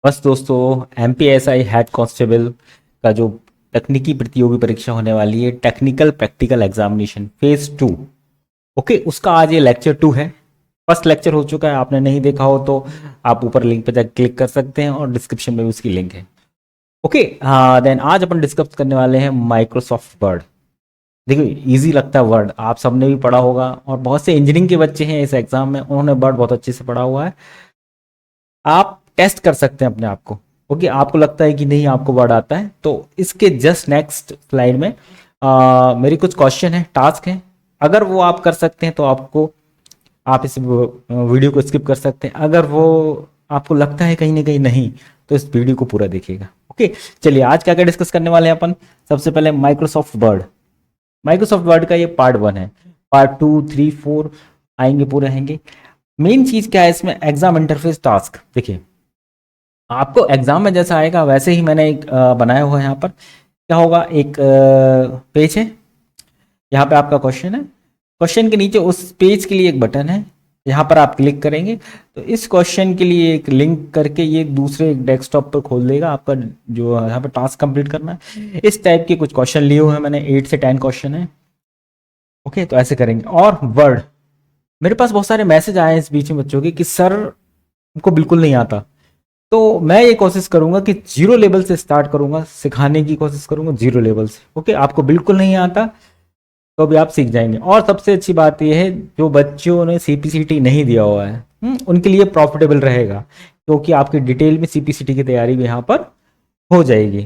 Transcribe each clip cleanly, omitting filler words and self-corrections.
बस दोस्तों, MPSI head constable का जो तकनीकी प्रतियोगी परीक्षा होने वाली है, technical practical examination phase 2। Okay, उसका आज ये लेक्चर 2 है। फर्स्ट लेक्चर हो चुका है, आपने नहीं देखा हो तो आप ऊपर लिंक पे जाकर क्लिक कर सकते हैं और डिस्क्रिप्शन में भी उसकी लिंक है। ओके, हाँ, देन आज अपन डिस्कस करने वाले हैं माइक्रोसॉफ्ट वर्ड। देखो, इजी लगता है वर्ड, आप सबने भी पढ़ा होगा और बहुत से इंजीनियरिंग के बच्चे हैं इस एग्जाम में, उन्होंने वर्ड बहुत अच्छे से पढ़ा हुआ है। आप टेस्ट कर सकते हैं अपने आप को। ओके, आपको लगता है कि नहीं आपको वर्ड आता है तो इसके जस्ट नेक्स्ट स्लाइड में मेरी कुछ क्वेश्चन है, टास्क है। अगर वो आप कर सकते हैं तो आप इस वीडियो को स्किप कर सकते हैं। अगर वो आपको लगता है कहीं ना कहीं नहीं, तो इस वीडियो को पूरा देखिएगा। ओके, चलिए आज क्या क्या डिस्कस करने वाले हैं अपन। सबसे पहले माइक्रोसॉफ्ट वर्ड। माइक्रोसॉफ्ट वर्ड का ये पार्ट 1 है। पार्ट 2, 3, 4 आएंगे, पूरे आएंगे। मेन चीज क्या है इसमें, एग्जाम इंटरफेस टास्क। देखिए, आपको एग्जाम में जैसा आएगा वैसे ही मैंने एक बनाया हुआ है। यहाँ पर क्या होगा, एक पेज है, यहाँ पे आपका क्वेश्चन है। क्वेश्चन के नीचे उस पेज के लिए एक बटन है, यहाँ पर आप क्लिक करेंगे तो इस क्वेश्चन के लिए एक लिंक करके ये दूसरे डेस्कटॉप पर खोल देगा आपका, जो यहाँ पर टास्क कंप्लीट करना है। इस टाइप के कुछ क्वेश्चन लिए हुए हैं मैंने, 8 से 10 क्वेश्चन है। ओके, तो ऐसे करेंगे। और वर्ड, मेरे पास बहुत सारे मैसेज आए हैं इस बीच में बच्चों के कि सर हमको बिल्कुल नहीं आता। तो मैं ये कोशिश करूंगा कि जीरो लेवल से स्टार्ट करूंगा, सिखाने की कोशिश करूंगा जीरो लेवल से। ओके, आपको बिल्कुल नहीं आता तो अभी आप सीख जाएंगे। और सबसे अच्छी बात यह है, जो बच्चों ने सीपीसीटी नहीं दिया हुआ है, उनके लिए प्रॉफिटेबल रहेगा, क्योंकि आपकी डिटेल में सीपीसीटी की तैयारी भी यहाँ पर हो जाएगी।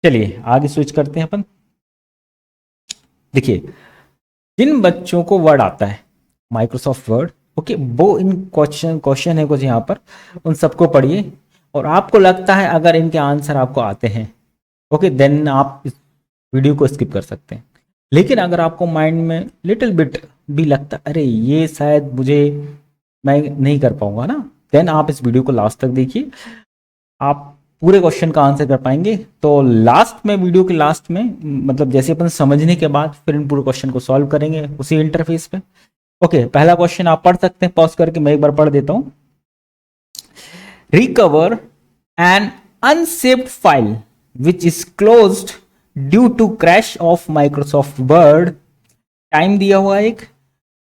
चलिए आगे स्विच करते हैं अपन। देखिए, जिन बच्चों को वर्ड आता है, माइक्रोसॉफ्ट वर्ड, ओके, वो इन क्वेश्चन क्वेश्चन है कुछ यहाँ पर, उन सबको पढ़िए। और आपको लगता है अगर इनके आंसर आपको आते हैं, ओके, देन आप इस वीडियो को स्किप कर सकते हैं। लेकिन अगर आपको माइंड में लिटिल बिट भी लगता अरे ये शायद मुझे, मैं नहीं कर पाऊंगा ना, देन आप इस वीडियो को लास्ट तक देखिए। आप पूरे क्वेश्चन का आंसर कर पाएंगे। तो लास्ट में, वीडियो के लास्ट में, मतलब जैसे अपन समझने के बाद फिर इन पूरे क्वेश्चन को सॉल्व करेंगे उसी इंटरफेस पे। ओके, पहला क्वेश्चन आप पढ़ सकते हैं पॉज करके, मैं एक बार पढ़ देता हूं। Recover an unsaved file which is closed due to crash of Microsoft Word. Time दिया हुआ है एक,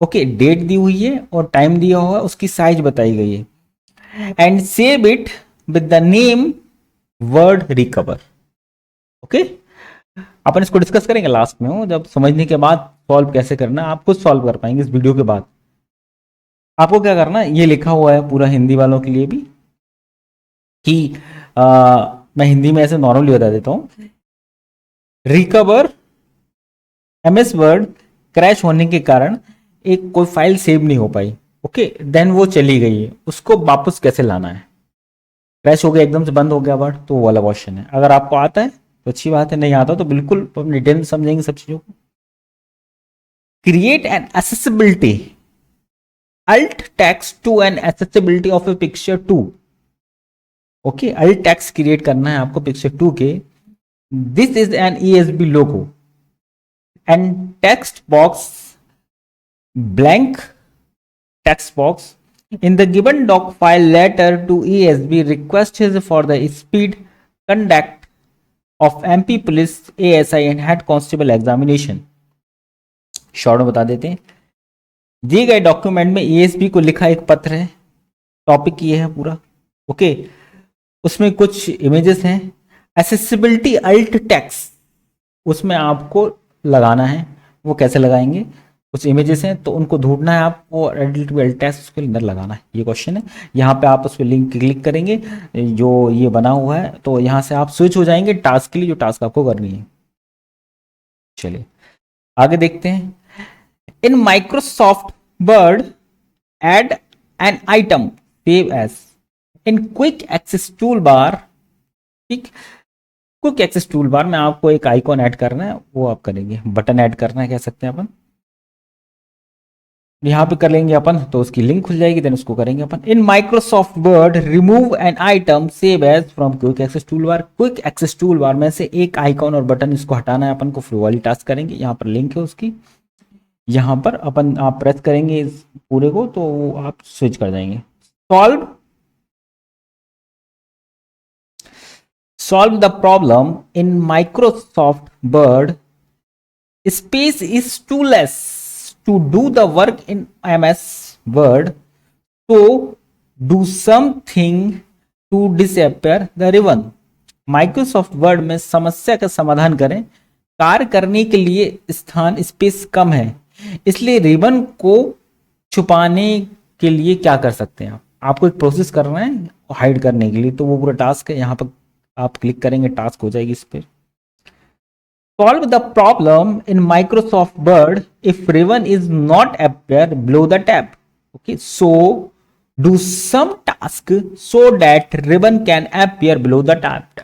ओके, डेट दी हुई है और टाइम दिया हुआ है, उसकी साइज बताई गई है। And save it with the name word recover. Okay, अपन इसको डिस्कस करेंगे लास्ट में, हो जब समझने के बाद सॉल्व कैसे करना है आप खुद सॉल्व कर पाएंगे इस वीडियो के बाद। आपको क्या करना है, ये लिखा हुआ है पूरा हिंदी वालों के लिए भी कि मैं हिंदी में ऐसे नॉर्मली बता देता हूं। रिकवर, एमएस वर्ड क्रैश होने के कारण एक कोई फाइल सेव नहीं हो पाई। ओके, देन वो चली गई है, उसको वापस कैसे लाना है। क्रैश हो गया, एकदम से बंद हो गया वर्ड, तो वो वाला क्वेश्चन है। अगर आपको आता है तो अच्छी बात है, नहीं आता तो बिल्कुल डिटेल में समझेंगे सब चीजों को। Create an accessibility alt text to an accessibility of a picture 2। Okay, alt text create करना है आपको picture 2 के। This is N ESB logo and text box, blank text box in the given doc file letter to ESB request is for the speed conduct of MP police ASI and head constable examination। Short में बता देते हैं, दिए गए document में ESB को लिखा एक पत्र है, टॉपिक ये है पूरा। ओके, उसमें कुछ इमेजेस हैं, एक्सेसिबिलिटी अल्ट टेक्स्ट उसमें आपको लगाना है। वो कैसे लगाएंगे, कुछ इमेजेस हैं तो उनको ढूंढना है आपको, एडिट टू अल्ट टेक्स्ट उसके अंदर लगाना है, ये क्वेश्चन है। यहाँ पे आप उस पर लिंक क्लिक करेंगे जो ये बना हुआ है, तो यहाँ से आप स्विच हो जाएंगे टास्क के लिए, जो टास्क आपको करनी है। चलिए आगे देखते हैं। In Microsoft Word add an item save as in quick access tool bar. ठीक, क्विक एक्सेस टूल बार में आपको एक आइकॉन ऐड करना है, वो आप करेंगे, बटन ऐड करना है कह सकते हैं अपन। यहां पे कर लेंगे अपन तो उसकी लिंक खुल जाएगी, देन उसको करेंगे अपन। In Microsoft Word remove an item save as from quick access tool bar. Quick access tool bar में से एक आइकॉन और बटन इसको हटाना है अपन को, फिर वाली टास्क करेंगे। यहाँ पर लिंक है उसकी, यहाँ पर अपन आप प्रेस करेंगे इस पूरे को तो आप स्विच कर जाएंगे। Solve solve the problem in Microsoft Word. Space is too less to do the work in MS Word, so do something to disappear the ribbon. Microsoft word में समस्या का समाधान करें। कार्य करने के लिए स्थान स्पेस कम है, इसलिए रिबन को छुपाने के लिए क्या कर सकते हैं आपको एक प्रोसेस करना है हाइड करने के लिए, तो वो पूरा टास्क है। यहाँ पर आप क्लिक करेंगे, टास्क हो जाएगी इस पर। Solve the problem in Microsoft Word if ribbon is not appear below the tab. Okay, so do some task so that ribbon can appear below the tab.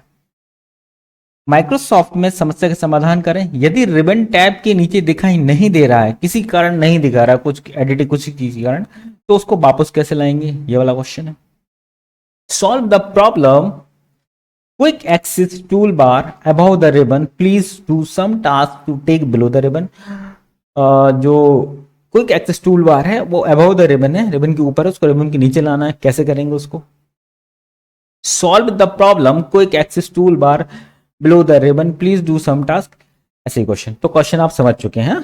Microsoft में समस्या का समाधान करें। यदि रिबन टैब के नीचे दिखाई नहीं दे रहा है, किसी कारण नहीं दिखा रहा है, कुछ एडिटिंग कुछ किसी कारण, तो उसको वापस कैसे लाएंगे, ये वाला क्वेश्चन है। Solve the problem quick access tool bar above the ribbon, please do some task to take below the ribbon. जो क्विक एक्सेस टूल बार है वो अबव द रिबन है, रिबन के ऊपर है, उसको रिबन के नीचे लाना है। कैसे करेंगे उसको? Solve the problem quick access tool bar below the ribbon, please do some task. ऐसे क्वेश्चन, तो क्वेश्चन आप समझ चुके हैं।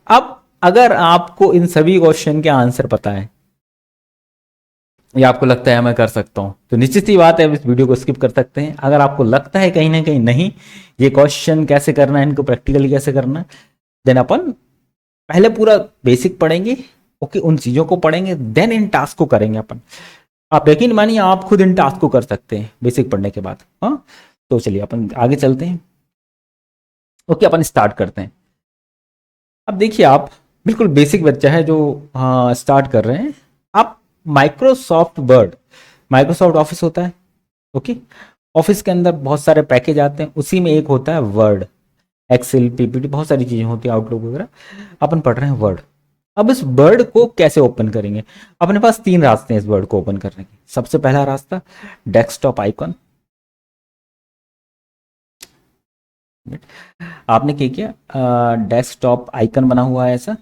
अब अगर आपको इन सभी क्वेश्चन के आंसर पता है या आपको लगता है मैं कर सकता हूं, तो निश्चित ही बात है इस वीडियो को स्किप कर सकते हैं। अगर आपको लगता है कहीं ना कहीं नहीं ये क्वेश्चन कैसे करना है, इनको प्रैक्टिकली कैसे करना है, देन अपन पहले पूरा बेसिक पढ़ेंगे। ओके, उन चीजों को पढ़ेंगे, देन इन टास्क को करेंगे अपन। आप यकीन मानिए आप खुद इन टास्क को कर सकते हैं बेसिक पढ़ने के बाद। हाँ, तो चलिए अपन आगे चलते हैं। ओके, अपन स्टार्ट करते हैं। अब देखिए, आप बिल्कुल बेसिक बच्चा है जो स्टार्ट कर रहे हैं। आप माइक्रोसॉफ्ट वर्ड, माइक्रोसॉफ्ट ऑफिस होता है। ओके, ऑफिस के अंदर बहुत सारे पैकेज आते हैं, उसी में एक होता है वर्ड, एक्सेल, पीपीटी, बहुत सारी चीजें होती है, आउटलुक वगैरह। अपन पढ़ रहे हैं वर्ड। अब इस वर्ड को कैसे ओपन करेंगे? अपने पास 3 रास्ते हैं इस वर्ड को ओपन करने के। सबसे पहला रास्ता डेस्कटॉप आइकॉन। आपने क्या किया, डेस्कटॉप आइकन बना हुआ है, ऐसा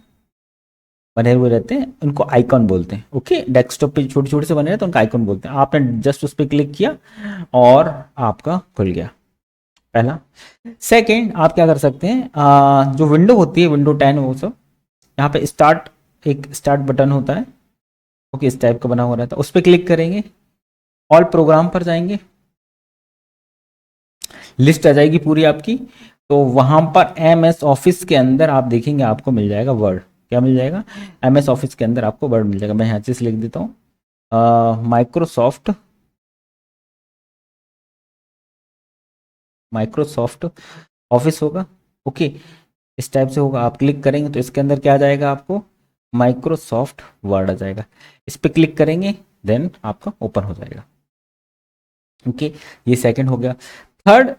बने हुए रहते हैं, उनको आइकॉन बोलते हैं। ओके, डेस्कटॉप पे छोटे छोटे से बने रहते हैं, उनको आइकॉन बोलते हैं। आपने जस्ट उस पर क्लिक किया और आपका खुल गया, पहला। सेकंड, आप क्या कर सकते हैं, जो विंडो होती है, विंडो 10 वो सब, यहाँ पे स्टार्ट, एक स्टार्ट बटन होता है। ओके, इस टाइप का बना हुआ रहता है, उस पर क्लिक करेंगे, ऑल प्रोग्राम पर जाएंगे, लिस्ट आ जाएगी पूरी आपकी। तो वहां पर MS ऑफिस के अंदर आप देखेंगे आपको मिल जाएगा वर्ड। क्या मिल जाएगा? MS ऑफिस के अंदर आपको वर्ड मिल जाएगा। मैं यहाँ से लिख देता हूँ माइक्रोसॉफ्ट ऑफिस होगा। ओके, इस टाइप से होगा। आप क्लिक करेंगे तो इसके अंदर क्या आ जाएगा, आपको माइक्रोसॉफ्ट वर्ड आ जाएगा। इस पर क्लिक करेंगे, देन आपका ओपन हो जाएगा। ओके, ये सेकंड हो गया। थर्ड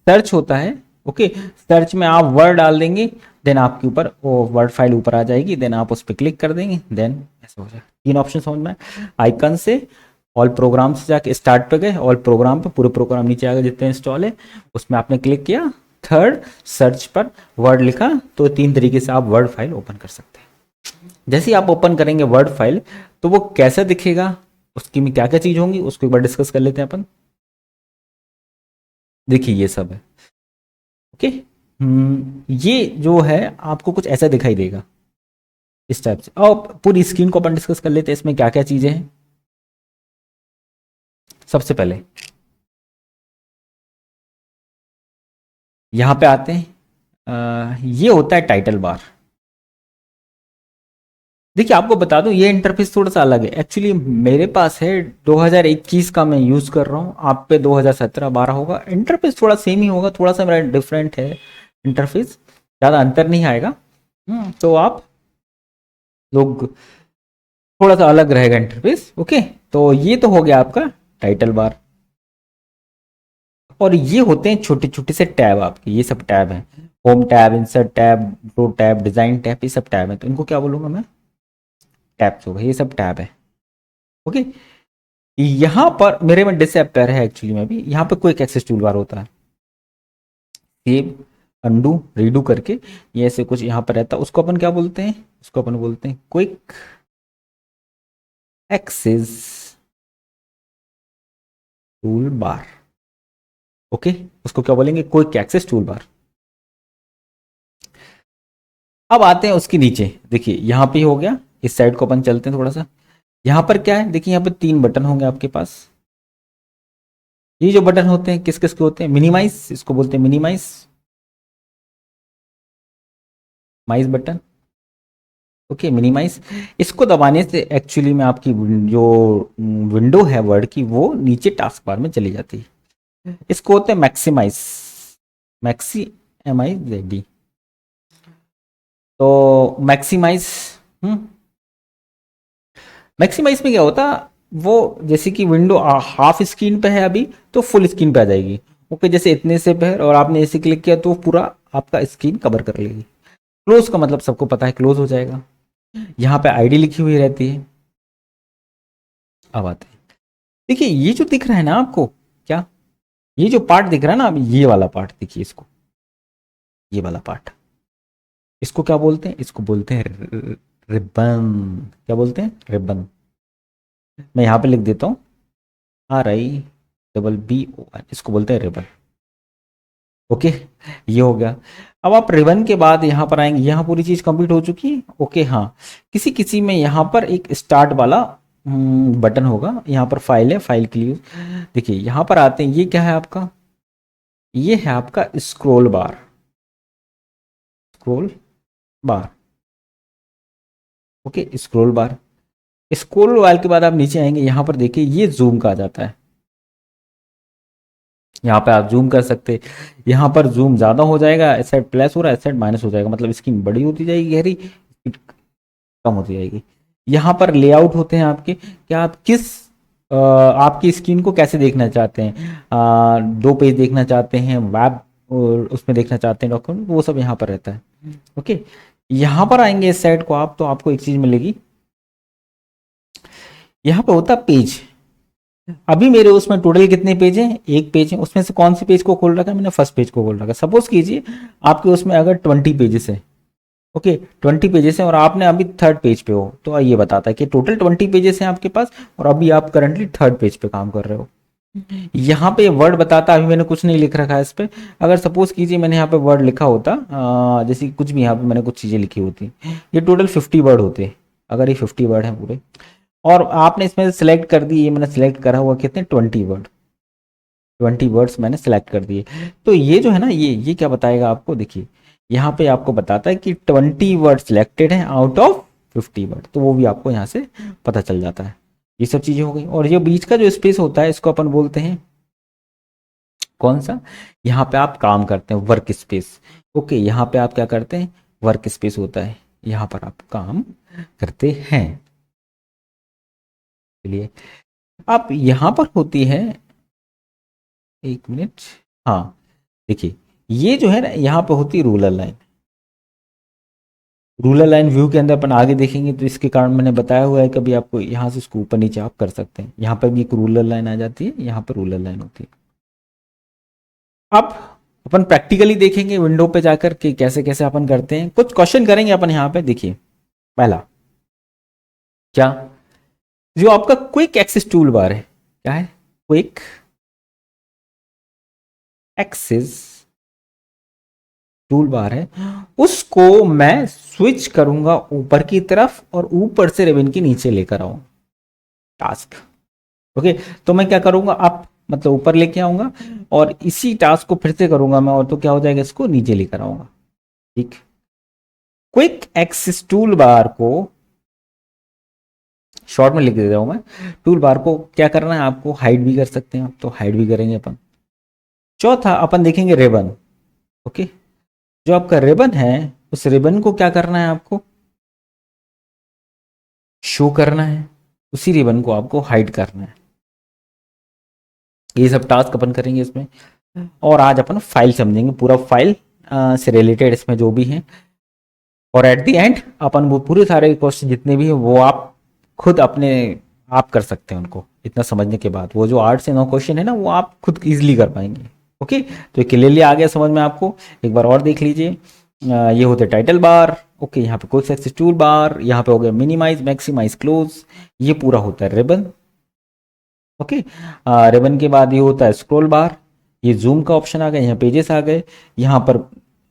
सर्च होता है। ओके, सर्च में आप वर्ड डाल देंगे, देन आपके ऊपर वो वर्ड फाइल ऊपर आ जाएगी, देन आप उस पर क्लिक कर देंगे, देन ऐसा हो जाएगा। 3 ऑप्शन समझ में। आइकन से ऑल प्रोग्राम से जाके स्टार्ट पे गए, ऑल प्रोग्राम पे पूरे प्रोग्राम नीचे आ गए जितने इंस्टॉल है, उसमें आपने क्लिक किया। थर्ड, सर्च पर वर्ड लिखा, तो 3 तरीके से आप वर्ड फाइल ओपन कर सकते हैं। जैसे ही आप ओपन करेंगे वर्ड फाइल, तो वो कैसा दिखेगा, उसकी में क्या क्या चीज होंगी, उसको एक बार डिस्कस कर लेते हैं अपन। देखिए ये सब है। ओके, ये जो है आपको कुछ ऐसा दिखाई देगा इस टाइप से। और पूरी स्क्रीन को अपन डिस्कस कर लेते हैं, इसमें क्या क्या चीजें हैं। सबसे पहले यहां पे आते हैं, ये होता है टाइटल बार। देखिए आपको बता दूं, ये इंटरफेस थोड़ा सा अलग है। एक्चुअली मेरे पास है 2021 का, मैं यूज कर रहा हूँ। आप पे 2017-12 होगा। इंटरफेस थोड़ा सेम ही होगा, थोड़ा सा मेरा डिफरेंट है इंटरफेस, ज़्यादा अंतर नहीं आएगा। तो आप लोग थोड़ा सा अलग रहेगा इंटरफेस। ओके, तो ये तो हो गया आपका टाइटल बार। और ये होते हैं छोटे छोटे से टैब आपके, ये सब टैब हैं। Home tab, insert tab, draw tab, design tab, ये सब टैब है। तो इनको क्या बोलूंगा मैं? टैब्स होगा, ये सब टैब है। ओके, यहाँ पर मेरे में डिसअपेयर है एक्चुअली में भी। यहाँ पे क्विक एक्सेस टूल बार होता है, सेव, अंडू, रीडू करके ये ऐसे कुछ यहाँ पर रहता है। उसको अपन क्या बोलते हैं? उसको अपन बोलते हैं quick access tool bar. Okay, उसको क्या बोलेंगे, क्विक एक्सेस टूल बार। अब आते हैं उसके नीचे, देखिए यहां पे हो गया, इस साइड को अपन चलते हैं थोड़ा सा। यहां पर क्या है, देखिए यहां पर 3 बटन होंगे आपके पास। ये जो बटन होते हैं किस किस के होते हैं, मिनिमाइज, इसको बोलते हैं मिनिमाइज, माइज बटन। ओके, मिनिमाइज, इसको दबाने से एक्चुअली में आपकी जो विंडो है वर्ड की, वो नीचे टास्क बार में चली जाती है। इसको होते हैं maximize, maxi M I Z D. तो मैक्सिमाइज, मैक्सिमाइज में क्या होता, वो जैसे कि विंडो हाफ स्क्रीन पे है अभी, तो फुल स्क्रीन पे आ जाएगी। ओके, जैसे इतने से पे है और आपने ऐसे क्लिक किया तो पूरा आपका स्क्रीन कवर कर लेगी। क्लोज का मतलब सबको पता है, क्लोज हो जाएगा। यहाँ पे आईडी लिखी हुई रहती है। अब आते हैं, देखिए ये जो दिख रहा है ना आपको, क्या ये जो पार्ट दिख रहा है ना, अब ये वाला पार्ट देखिए इसको, ये वाला पार्ट, इसको क्या बोलते हैं, इसको बोलते हैं रिबन। क्या बोलते हैं, रिबन। मैं यहाँ पे लिख देता हूँ, RIBBON, इसको बोलते हैं रिबन। ओके, ये हो गया। अब आप रिबन के बाद यहाँ पर आएंगे, यहाँ पूरी चीज कंप्लीट हो चुकी है। ओके, हाँ, किसी किसी में यहाँ पर एक स्टार्ट वाला बटन होगा, यहाँ पर फाइल है, फाइल के लिए देखिए यहाँ पर आते हैं। ये क्या है आपका, ये है आपका scroll bar, scroll bar. Okay, scroll bar, scroll bar के बाद आप नीचे आएंगे, यहाँ पर देखिए ये जूम का आ जाता है। यहाँ पे आप जूम कर सकते, यहाँ पर जूम ज्यादा हो जाएगा, इस साइड प्लस हो रहा है, इस साइड माइनस हो जाएगा, मतलब स्क्रीन बड़ी होती जाएगी, गहरी, स्पीड कम होती जाएगी। यहाँ पर लेआउट होते हैं आपके, क्या आप किस आपकी स्क्रीन को कैसे देखना चाहते हैं, 2 पेज देखना चाहते हैं, वेब और उसमें देखना चाहते हैं डॉक्यूमेंट, वो सब यहाँ पर रहता है। ओके, यहाँ पर आएंगे इस साइड को आप, तो आपको एक चीज मिलेगी, यहाँ पे होता पेज। अभी मेरे उसमें टोटल कितने पेज हैं, 1 पेज है, उसमें से कौन से पेज को खोल रखा है, मैंने फर्स्ट पेज को खोल रखा है। सपोज कीजिए आपके उसमें अगर 20 पेजेस है, ओके 20 पेजेस है और आपने अभी 3rd पेज पे हो, तो ये बताता है कि टोटल 20 पेजेस हैं आपके पास और अभी आप करंटली 3rd पेज पे काम कर रहे हो। यहाँ पे वर्ड बताता, अभी मैंने कुछ नहीं लिख रखा है इस पे। अगर सपोज कीजिए मैंने यहाँ पे वर्ड लिखा होता, जैसे कुछ भी यहाँ पे मैंने कुछ चीजें लिखी होती, ये टोटल 50 वर्ड होते, अगर ये 50 वर्ड है पूरे, और आपने इसमें से सिलेक्ट कर दी, ये मैंने सिलेक्ट करा हुआ कितने, 20 वर्ड, 20 वर्ड्स मैंने सिलेक्ट कर दिए। तो ये जो है ना, ये क्या बताएगा आपको, देखिए यहाँ पे आपको बताता है कि 20 वर्ड सिलेक्टेड है आउट ऑफ 50 वर्ड, तो वो भी आपको यहाँ से पता चल जाता है। ये सब चीजें हो गई, और ये बीच का जो स्पेस होता है इसको अपन बोलते हैं कौन सा, यहाँ पे आप काम करते हैं वर्क स्पेस। ओके, यहाँ पे आप क्या करते हैं, वर्क स्पेस होता है, यहाँ पर आप काम करते हैं। चलिए, आप यहाँ पर होती है, 1 मिनट, हाँ देखिए ये जो है ना, यहाँ पे होती है ruler line. Ruler line view के अंदर अपन आगे देखेंगे, तो इसके कारण मैंने बताया हुआ है, कभी आपको यहाँ से इसको ऊपर नीचे आप कर सकते हैं। यहाँ पर भी एक रूलर लाइन आ जाती है, यहाँ पर रूलर लाइन होती है। अब अपन प्रैक्टिकली देखेंगे विंडो पे जाकर कि कैसे कैसे अपन करते हैं, कुछ क्वेश्चन करेंगे अपन यहाँ पे। देखिए पहला, क्या जो आपका क्विक एक्सेस टूल बार है, क्या है, क्विक एक्सेस टूल बार है, उसको मैं स्विच करूंगा ऊपर की तरफ और ऊपर से रिबन के नीचे लेकर आऊं टास्क। ओके, तो मैं क्या करूंगा, अप मतलब ऊपर लेके आऊंगा, और इसी टास्क को फिर से करूंगा मैं, और तो क्या हो जाएगा, इसको नीचे लेकर आऊंगा। ठीक, क्विक एक्सेस टूल बार को शॉर्ट में लिख देता हूं मैं। टूल बार को क्या करना है, आपको हाइड भी कर सकते हैं आप, तो हाइड भी करेंगे अपन। चौथा अपन देखेंगे रिबन। ओके, जो आपका रिबन है, उस रिबन को क्या करना है, आपको शो करना है, उसी रिबन को आपको हाइड करना है। ये सब टास्क अपन करेंगे इसमें, और आज अपन फाइल समझेंगे, पूरा फाइल से रिलेटेड इसमें जो भी है, और एट द एंड अपन वो पूरे सारे क्वेश्चन जितने भी है वो आप खुद अपने आप कर सकते हैं उनको। इतना समझने के बाद वो जो 8 से 9 क्वेश्चन है ना, वो आप खुद इजिली कर पाएंगे। ओके, तो ये क्लियरली आ गया समझ में आपको, एक बार और देख लीजिए। ये होते टाइटल बार, ओके, यहाँ पे क्विक एक्सेस टूल बार, यहाँ पे हो गया मिनिमाइज, मैक्सिमाइज, क्लोज, ये पूरा होता है रिबन। ओके, रिबन के बाद ये होता है स्क्रॉल बार, ये जूम का ऑप्शन आ गया, यहाँ पेजेस आ गए, यहाँ पर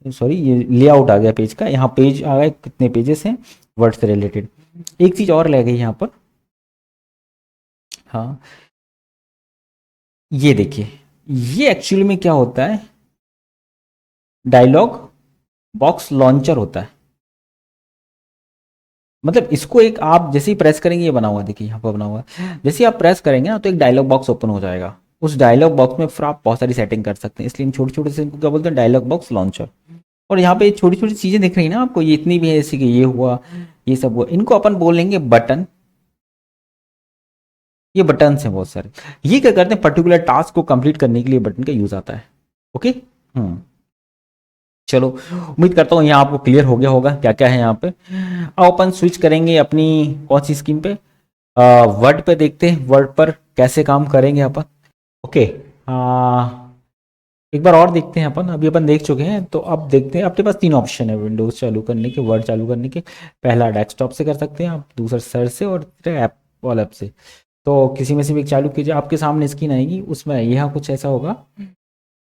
सॉरी ये लेआउट आ गया पेज का, यहाँ पेज आ गए कितने पेजेस हैं वर्ड से रिलेटेड। एक चीज और रह गई यहाँ पर, हाँ ये देखिए, ये एक्चुअली में क्या होता है, डायलॉग बॉक्स लॉन्चर होता है। मतलब इसको एक आप जैसे ही प्रेस करेंगे, ये बना हुआ देखिए यहाँ पर बना हुआ है, जैसे ही आप प्रेस करेंगे ना तो एक डायलॉग बॉक्स ओपन हो जाएगा। उस डायलॉग बॉक्स में फिर आप बहुत सारी सेटिंग कर सकते हैं, इसलिए छोटे छोटे से इनको क्या बोलते हैं, डायलॉग बॉक्स लॉन्चर। और यहाँ पे छोटी छोटी चीजें दिख रही है ना आपको, ये इतनी भी है जैसे कि ये हुआ, ये सब हुआ, इनको अपन बोलेंगे बटन। ये बटन हैं बहुत सारे, ये क्या करते हैं, पर्टिकुलर टास्क को कंप्लीट करने के लिए बटन का यूज आता है। ओके, चलो उम्मीद करता हूँ यहाँ आपको क्लियर हो गया होगा क्या क्या है यहाँ पे। अब अपन स्विच करेंगे अपनी कौन सी स्क्रीन पे, वर्ड पे देखते हैं वर्ड पर कैसे काम करेंगे अपन। ओके, एक बार और देखते हैं अपन, अभी अपन देख चुके हैं तो अब देखते हैं। अपने पास तीन ऑप्शन है विंडोज चालू करने के, वर्ड चालू करने के। पहला डेस्कटॉप से कर सकते हैं आप, दूसरा सर्च से, और तीसरा ऐप वाल ऐप से। तो किसी में से भी चालू कीजिए, आपके सामने स्क्रीन आएगी, उसमें यहाँ कुछ ऐसा होगा,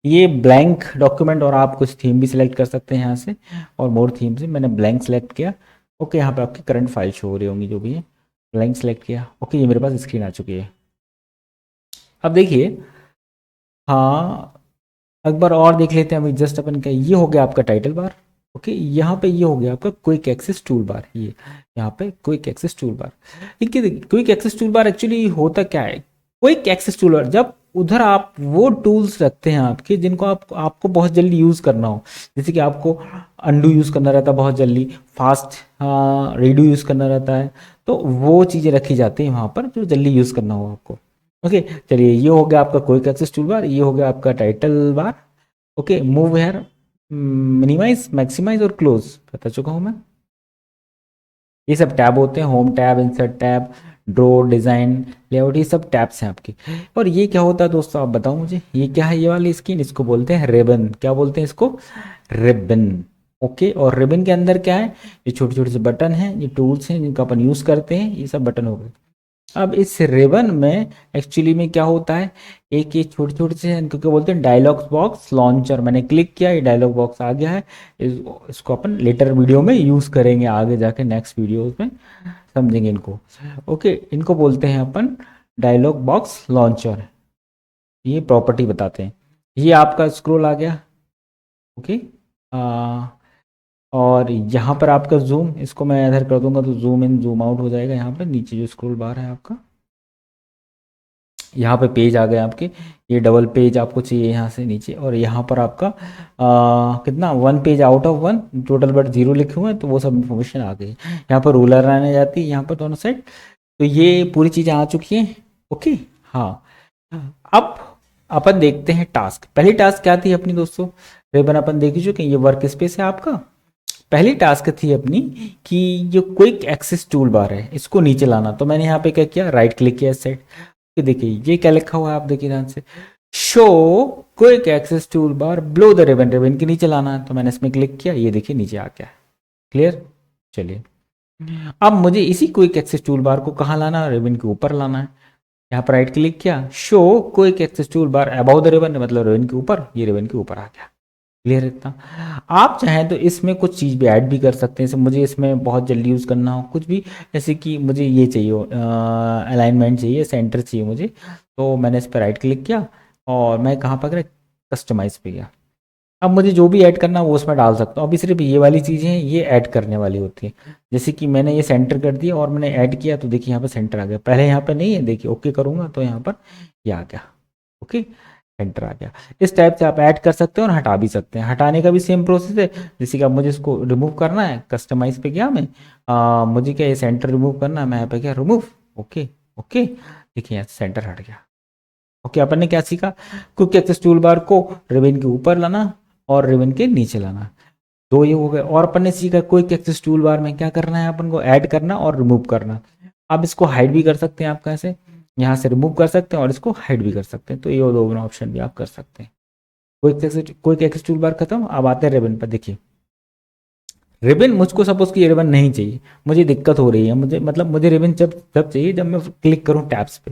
ये ब्लैंक डॉक्यूमेंट, और आप कुछ थीम भी सिलेक्ट कर सकते हैं यहाँ से, और मोर थीम से मैंने ब्लैंक सेलेक्ट किया। ओके, यहाँ पे आपकी करंट फाइल शो हो रही होंगी जो भी है, ब्लैंक सेलेक्ट किया। ओके, ये मेरे पास स्क्रीन आ चुकी है। अब देखिए, हाँ एक बार और देख लेते हैं अभी, जस्ट अपन का ये हो गया आपका टाइटल बार। ओके, यहाँ पे ये हो गया आपका क्विक एक्सेस टूल बार, ये यहाँ पे क्विक एक्सेस टूल बार। देखिए quick access tool bar actually होता क्या है, क्विक एक्सेस टूल बार जब उधर आप वो टूल्स रखते हैं आपके जिनको आपको बहुत जल्दी यूज़ करना हो, जैसे कि आपको अंडू यूज़ करना रहता है बहुत जल्दी, फास्ट रीडू यूज़ करना रहता है, तो वो चीज़ें रखी जाती हैं वहाँ पर जो जल्दी यूज़ करना हो आपको। ओके, चलिए ये हो गया आपका क्विक एक्सेस टूल बार, ये हो गया आपका title bar. Okay, move here, minimize, maximize और क्लोज बता चुका हूँ मैं। ये सब टैब होते हैं, home tab, insert tab, draw, design, layout, ये सब टैब्स हैं आपके। और ये क्या होता है दोस्तों, आप बताओ मुझे, ये क्या है ये वाली स्क्रीन, इसको बोलते हैं रिबन। क्या बोलते हैं इसको, रिबन। ओके, और रिबन के अंदर क्या है, ये छोटे छोटे से बटन हैं, ये टूल्स हैं जिनका अपन यूज करते हैं, ये सब बटन हो गए। अब इस रिबन में एक्चुअली में क्या होता है, एक ये छोटे छोटे से इनको क्या बोलते हैं, डायलॉग बॉक्स लॉन्चर। मैंने क्लिक किया, ये डायलॉग बॉक्स आ गया है। इसको अपन लेटर वीडियो में यूज करेंगे, आगे जाके नेक्स्ट वीडियो में समझेंगे इनको। ओके, इनको बोलते हैं अपन डायलॉग बॉक्स लॉन्चर, ये प्रॉपर्टी बताते हैं। ये आपका स्क्रॉल आ गया। ओके, और यहाँ पर आपका जूम, इसको मैं इधर कर दूंगा तो जूम इन जूम आउट हो जाएगा। यहाँ पर नीचे जो स्क्रॉल बार है आपका, यहाँ पे पेज आ गए आपके, ये डबल पेज आपको चाहिए यहाँ से नीचे, और यहाँ पर आपका कितना, one page out of one, total but zero लिखे हुए हैं, तो वो सब इन्फॉर्मेशन आ गई। यहाँ पर रूलर आने जाती है यहाँ पर दोनों साइड, तो ये पूरी चीज़ें आ चुकी हैं। ओके, हाँ अब अपन देखते हैं टास्क। पहली टास्क क्या थी अपनी दोस्तों, रिबन अपन देख ही चुके हैं, ये वर्क स्पेस है आपका। पहली टास्क थी अपनी कि जो क्विक एक्सेस टूल बार है इसको नीचे लाना, तो मैंने यहाँ पे क्या किया, राइट क्लिक किया इस साइड। देखिए ये क्या लिखा हुआ है, आप देखिए ध्यान से, show quick access tool bar below the ribbon, ribbon के नीचे लाना है, तो मैंने इसमें क्लिक किया, ये देखिए नीचे आ गया। क्लियर, चलिए अब मुझे इसी क्विक एक्सेस टूल बार को कहाँ लाना है, रिबन के ऊपर लाना है। यहाँ पर राइट क्लिक किया, show quick access tool bar above the ribbon, मतलब रिबन के ऊपर, ये रिबन के ऊपर आ गया। क्लियर इतना। आप चाहें तो इसमें कुछ चीज़ भी ऐड भी कर सकते हैं, जैसे मुझे इसमें बहुत जल्दी यूज़ करना हो कुछ भी, जैसे कि मुझे ये चाहिए अलाइनमेंट चाहिए, सेंटर चाहिए मुझे, तो मैंने इस पर राइट क्लिक किया और मैं कहाँ पर गया, कस्टमाइज पे गया। अब मुझे जो भी ऐड करना वो उसमें डाल सकता हूँ। अभी सिर्फ ये वाली चीज़ें हैं, ये ऐड करने वाली होती है। जैसे कि मैंने ये सेंटर कर दिया और मैंने ऐड किया, तो देखिए यहाँ पर सेंटर आ गया, पहले यहाँ पर नहीं है, देखिए ओके करूँगा तो यहाँ पर ये आ गया। ओके, सेंटर आ गया। इस टाइप से आप ऐड कर सकते हैं और हटा भी सकते हैं। हटाने का भी सेम प्रोसेस है, जैसे कि अब मुझे इसको रिमूव करना है, कस्टमाइज पे गया मैं, मुझे क्या ये सेंटर रिमूव करना है, मैं यहाँ पे क्या रिमूव, ओके ओके, देखिए यहाँ सेंटर हट गया। ओके, अपन ने क्या सीखा, क्विक एक्सेस टूल बार को रिबन के ऊपर लाना और रिबन के नीचे लाना, दो ये हो गए। और अपन ने सीखा क्विक एक्सेस टूल बार में क्या करना है, अपन को ऐड करना और रिमूव करना। आप इसको हाइड भी कर सकते हैं, आप कैसे, यहाँ से रिमूव कर सकते हैं और इसको हाइड भी कर सकते हैं, तो ये दोनों ऑप्शन भी आप कर सकते हैं। क्विक एक्सेस टूल बार खत्म, अब आते हैं रिबन पर। देखिए रिबन, मुझको सपोज कि रिबन नहीं चाहिए, मुझे दिक्कत हो रही है, मुझे मतलब मुझे रिबन जब जब चाहिए जब मैं क्लिक करूँ टैब्स पे,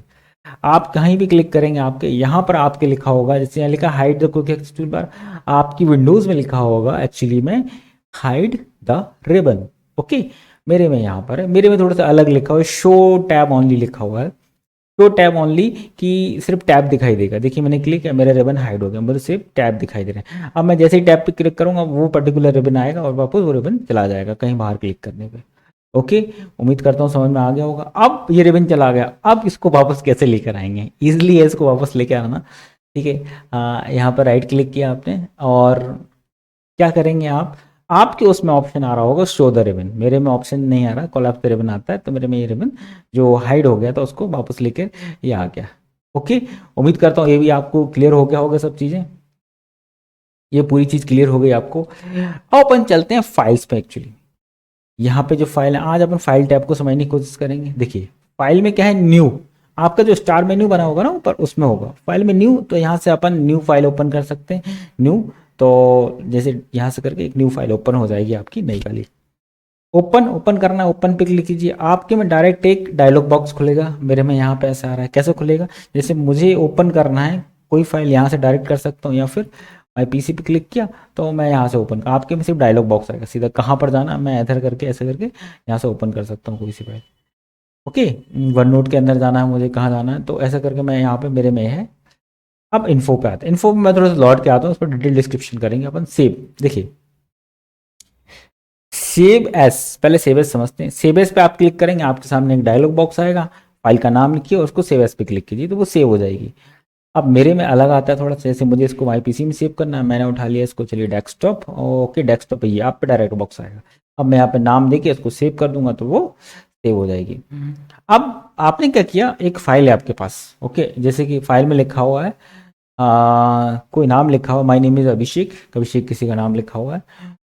आप कहीं भी क्लिक करेंगे आपके यहाँ पर आपके लिखा होगा, जैसे यहाँ लिखा hide the quick access tool bar, आपकी विंडोज में लिखा होगा एक्चुअली में हाइड द रिबन। ओके, मेरे में यहाँ पर है, मेरे में थोड़ा सा अलग लिखा हुआ है, शो टैब ओनली लिखा हुआ है, शो टैब ओनली कि सिर्फ टैब दिखाई देगा। देखिए मैंने क्लिक किया, मेरा रिबन हाइड हो गया, मुझे सिर्फ टैब दिखाई दे रहे हैं। अब मैं जैसे ही टैब पे क्लिक करूंगा वो पर्टिकुलर रिबन आएगा और वापस वो रिबन चला जाएगा कहीं बाहर क्लिक करने पे। ओके, उम्मीद करता हूँ समझ में आ गया होगा। अब ये रिबन चला गया, अब इसको वापस कैसे लेकर आएंगे, इजिली है इसको वापस लेकर आना। ठीक है, यहाँ पर राइट क्लिक किया आपने और क्या करेंगे आप, आपके उसमें ऑप्शन आ रहा होगा शो द रिबन, मेरे में ऑप्शन नहीं आ रहा, कोलैप्स द रिबन आता है, तो मेरे में ये रिबन जो हाइड हो गया था उसको वापस लेकर ये आ गया। ओके, उम्मीद करता हूँ ये भी आपको क्लियर हो गया होगा सब चीज़ें, ये पूरी चीज़ क्लियर हो गई आपको। अब अपन चलते हैं फाइल्स पे। एक्चुअली यहाँ पे जो फाइल है, आज अपन फाइल टैब को समझने की कोशिश करेंगे। देखिए फाइल में क्या है, न्यू, आपका जो स्टार मेन्यू बना होगा ना ऊपर उसमें होगा फाइल में न्यू, तो यहाँ से अपन न्यू फाइल ओपन कर सकते हैं। न्यू, तो जैसे यहाँ से करके एक न्यू फाइल ओपन हो जाएगी आपकी नई वाली। ओपन ओपन करना, ओपन पे क्लिक कीजिए, आपके में डायरेक्ट एक डायलॉग बॉक्स खुलेगा, मेरे में यहाँ पे ऐसा आ रहा है। कैसे खुलेगा, जैसे मुझे ओपन करना है कोई फाइल यहाँ से डायरेक्ट कर सकता हूँ, या फिर मैं पीसी पे क्लिक किया तो मैं यहाँ से ओपन, आपके में सिर्फ डायलॉग बॉक्स आएगा, सीधा कहाँ पर जाना मैं इधर करके ऐसे करके यहाँ से ओपन कर सकता हूँ कोई सी फाइल। ओके, वन नोट के अंदर जाना है मुझे, कहाँ जाना है, तो ऐसा करके मैं यहाँ पे मेरे में है। अब इन्फो पे आता है, इन्फो में मैं थोड़ा सा लौट के आता हूँ, उस पर डिटेल डिस्क्रिप्शन करेंगे अपन। सेव, देखिए सेव एस, पहले सेव एस समझते हैं। सेव एस पे आप क्लिक करेंगे, आपके सामने एक डायलॉग बॉक्स आएगा, फाइल का नाम लिखिए और उसको सेव एस पे क्लिक कीजिए तो वो सेव हो जाएगी। अब मेरे में अलग आता है थोड़ा सा, जैसे मुझे इसको माई पीसी में सेव करना है, मैंने उठा लिया इसको, चलिए डेस्कटॉप। ओके, डेस्कटॉप पे ये आप पे डायरेक्ट बॉक्स आएगा। अब मैं यहाँ पे नाम देके इसको सेव कर दूंगा तो वो सेव हो जाएगी। अब आपने क्या किया, एक फाइल है आपके पास, ओके, जैसे कि फाइल में लिखा हुआ है कोई नाम लिखा हुआ, माय नेम इज अभिषेक, अभिषेक किसी का नाम लिखा हुआ है,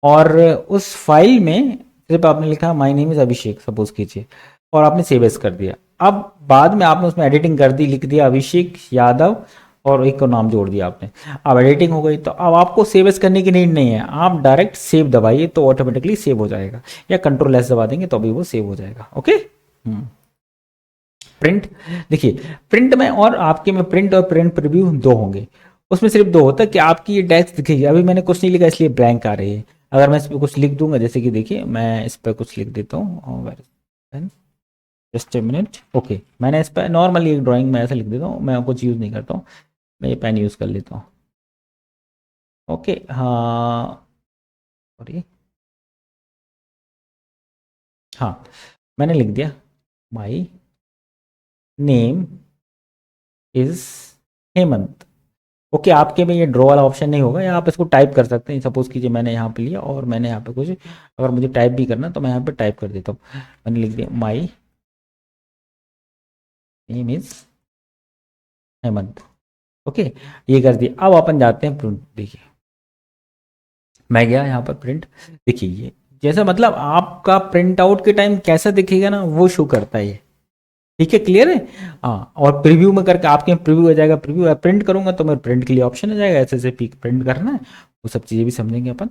और उस फाइल में सिर्फ आपने लिखा my name is Abhishek suppose कीजिए, और आपने सेव एज कर दिया। अब बाद में आपने उसमें एडिटिंग कर दी, लिख दिया अभिषेक यादव और एक और नाम जोड़ दिया आपने, अब एडिटिंग हो गई, तो अब आपको सेव एज करने की नीड नहीं है, आप डायरेक्ट सेव दबाइए तो ऑटोमेटिकली सेव हो जाएगा, या कंट्रोल एस दबा देंगे तो अभी वो सेव हो जाएगा। ओके, प्रिंट, देखिए प्रिंट में और आपके में प्रिंट और प्रिंट प्रीव्यू दो होंगे, उसमें सिर्फ दो होता है कि आपकी ये टेक्स्ट दिखेगी। अभी मैंने कुछ नहीं लिखा इसलिए ब्लैंक आ रही है, अगर मैं इस पर कुछ लिख दूंगा, जैसे कि देखिए मैं इस पर कुछ लिख देता हूँ, जस्ट ए मिनट। ओके, मैंने इस पर नॉर्मली एक ड्राइंग में ऐसा लिख देता हूँ, मैं कुछ यूज़ नहीं करता हूँ, मैं ये पेन यूज़ कर लेता हूँ। ओके, हाँ, सॉरी, हाँ, मैंने लिख दिया my name is Hemant. Okay, आपके में ये ड्रॉ वाला ऑप्शन नहीं होगा, या आप इसको टाइप कर सकते हैं। सपोज कीजिए मैंने यहाँ पे लिया और मैंने यहाँ पे कुछ, अगर मुझे टाइप भी करना तो मैं यहाँ पे टाइप कर देता हूँ, मैंने लिख दिया my name is Hemant. Okay, ये कर दिया। अब अपन जाते हैं प्रिंट, देखिए मैं गया यहाँ पर प्रिंट, देखिए ये जैसा, मतलब आपका प्रिंट आउट के टाइम कैसा दिखेगा ना वो शो करता है ये। ठीक है, क्लियर है। हाँ, और प्रीव्यू में करके आपके प्रीव्यू आ जाएगा, प्रीव्यू प्रिंट करूंगा तो मेरे प्रिंट के लिए ऑप्शन आ जाएगा, ऐसे ऐसे प्रिंट करना है, वो सब चीज़ें भी समझेंगे अपन।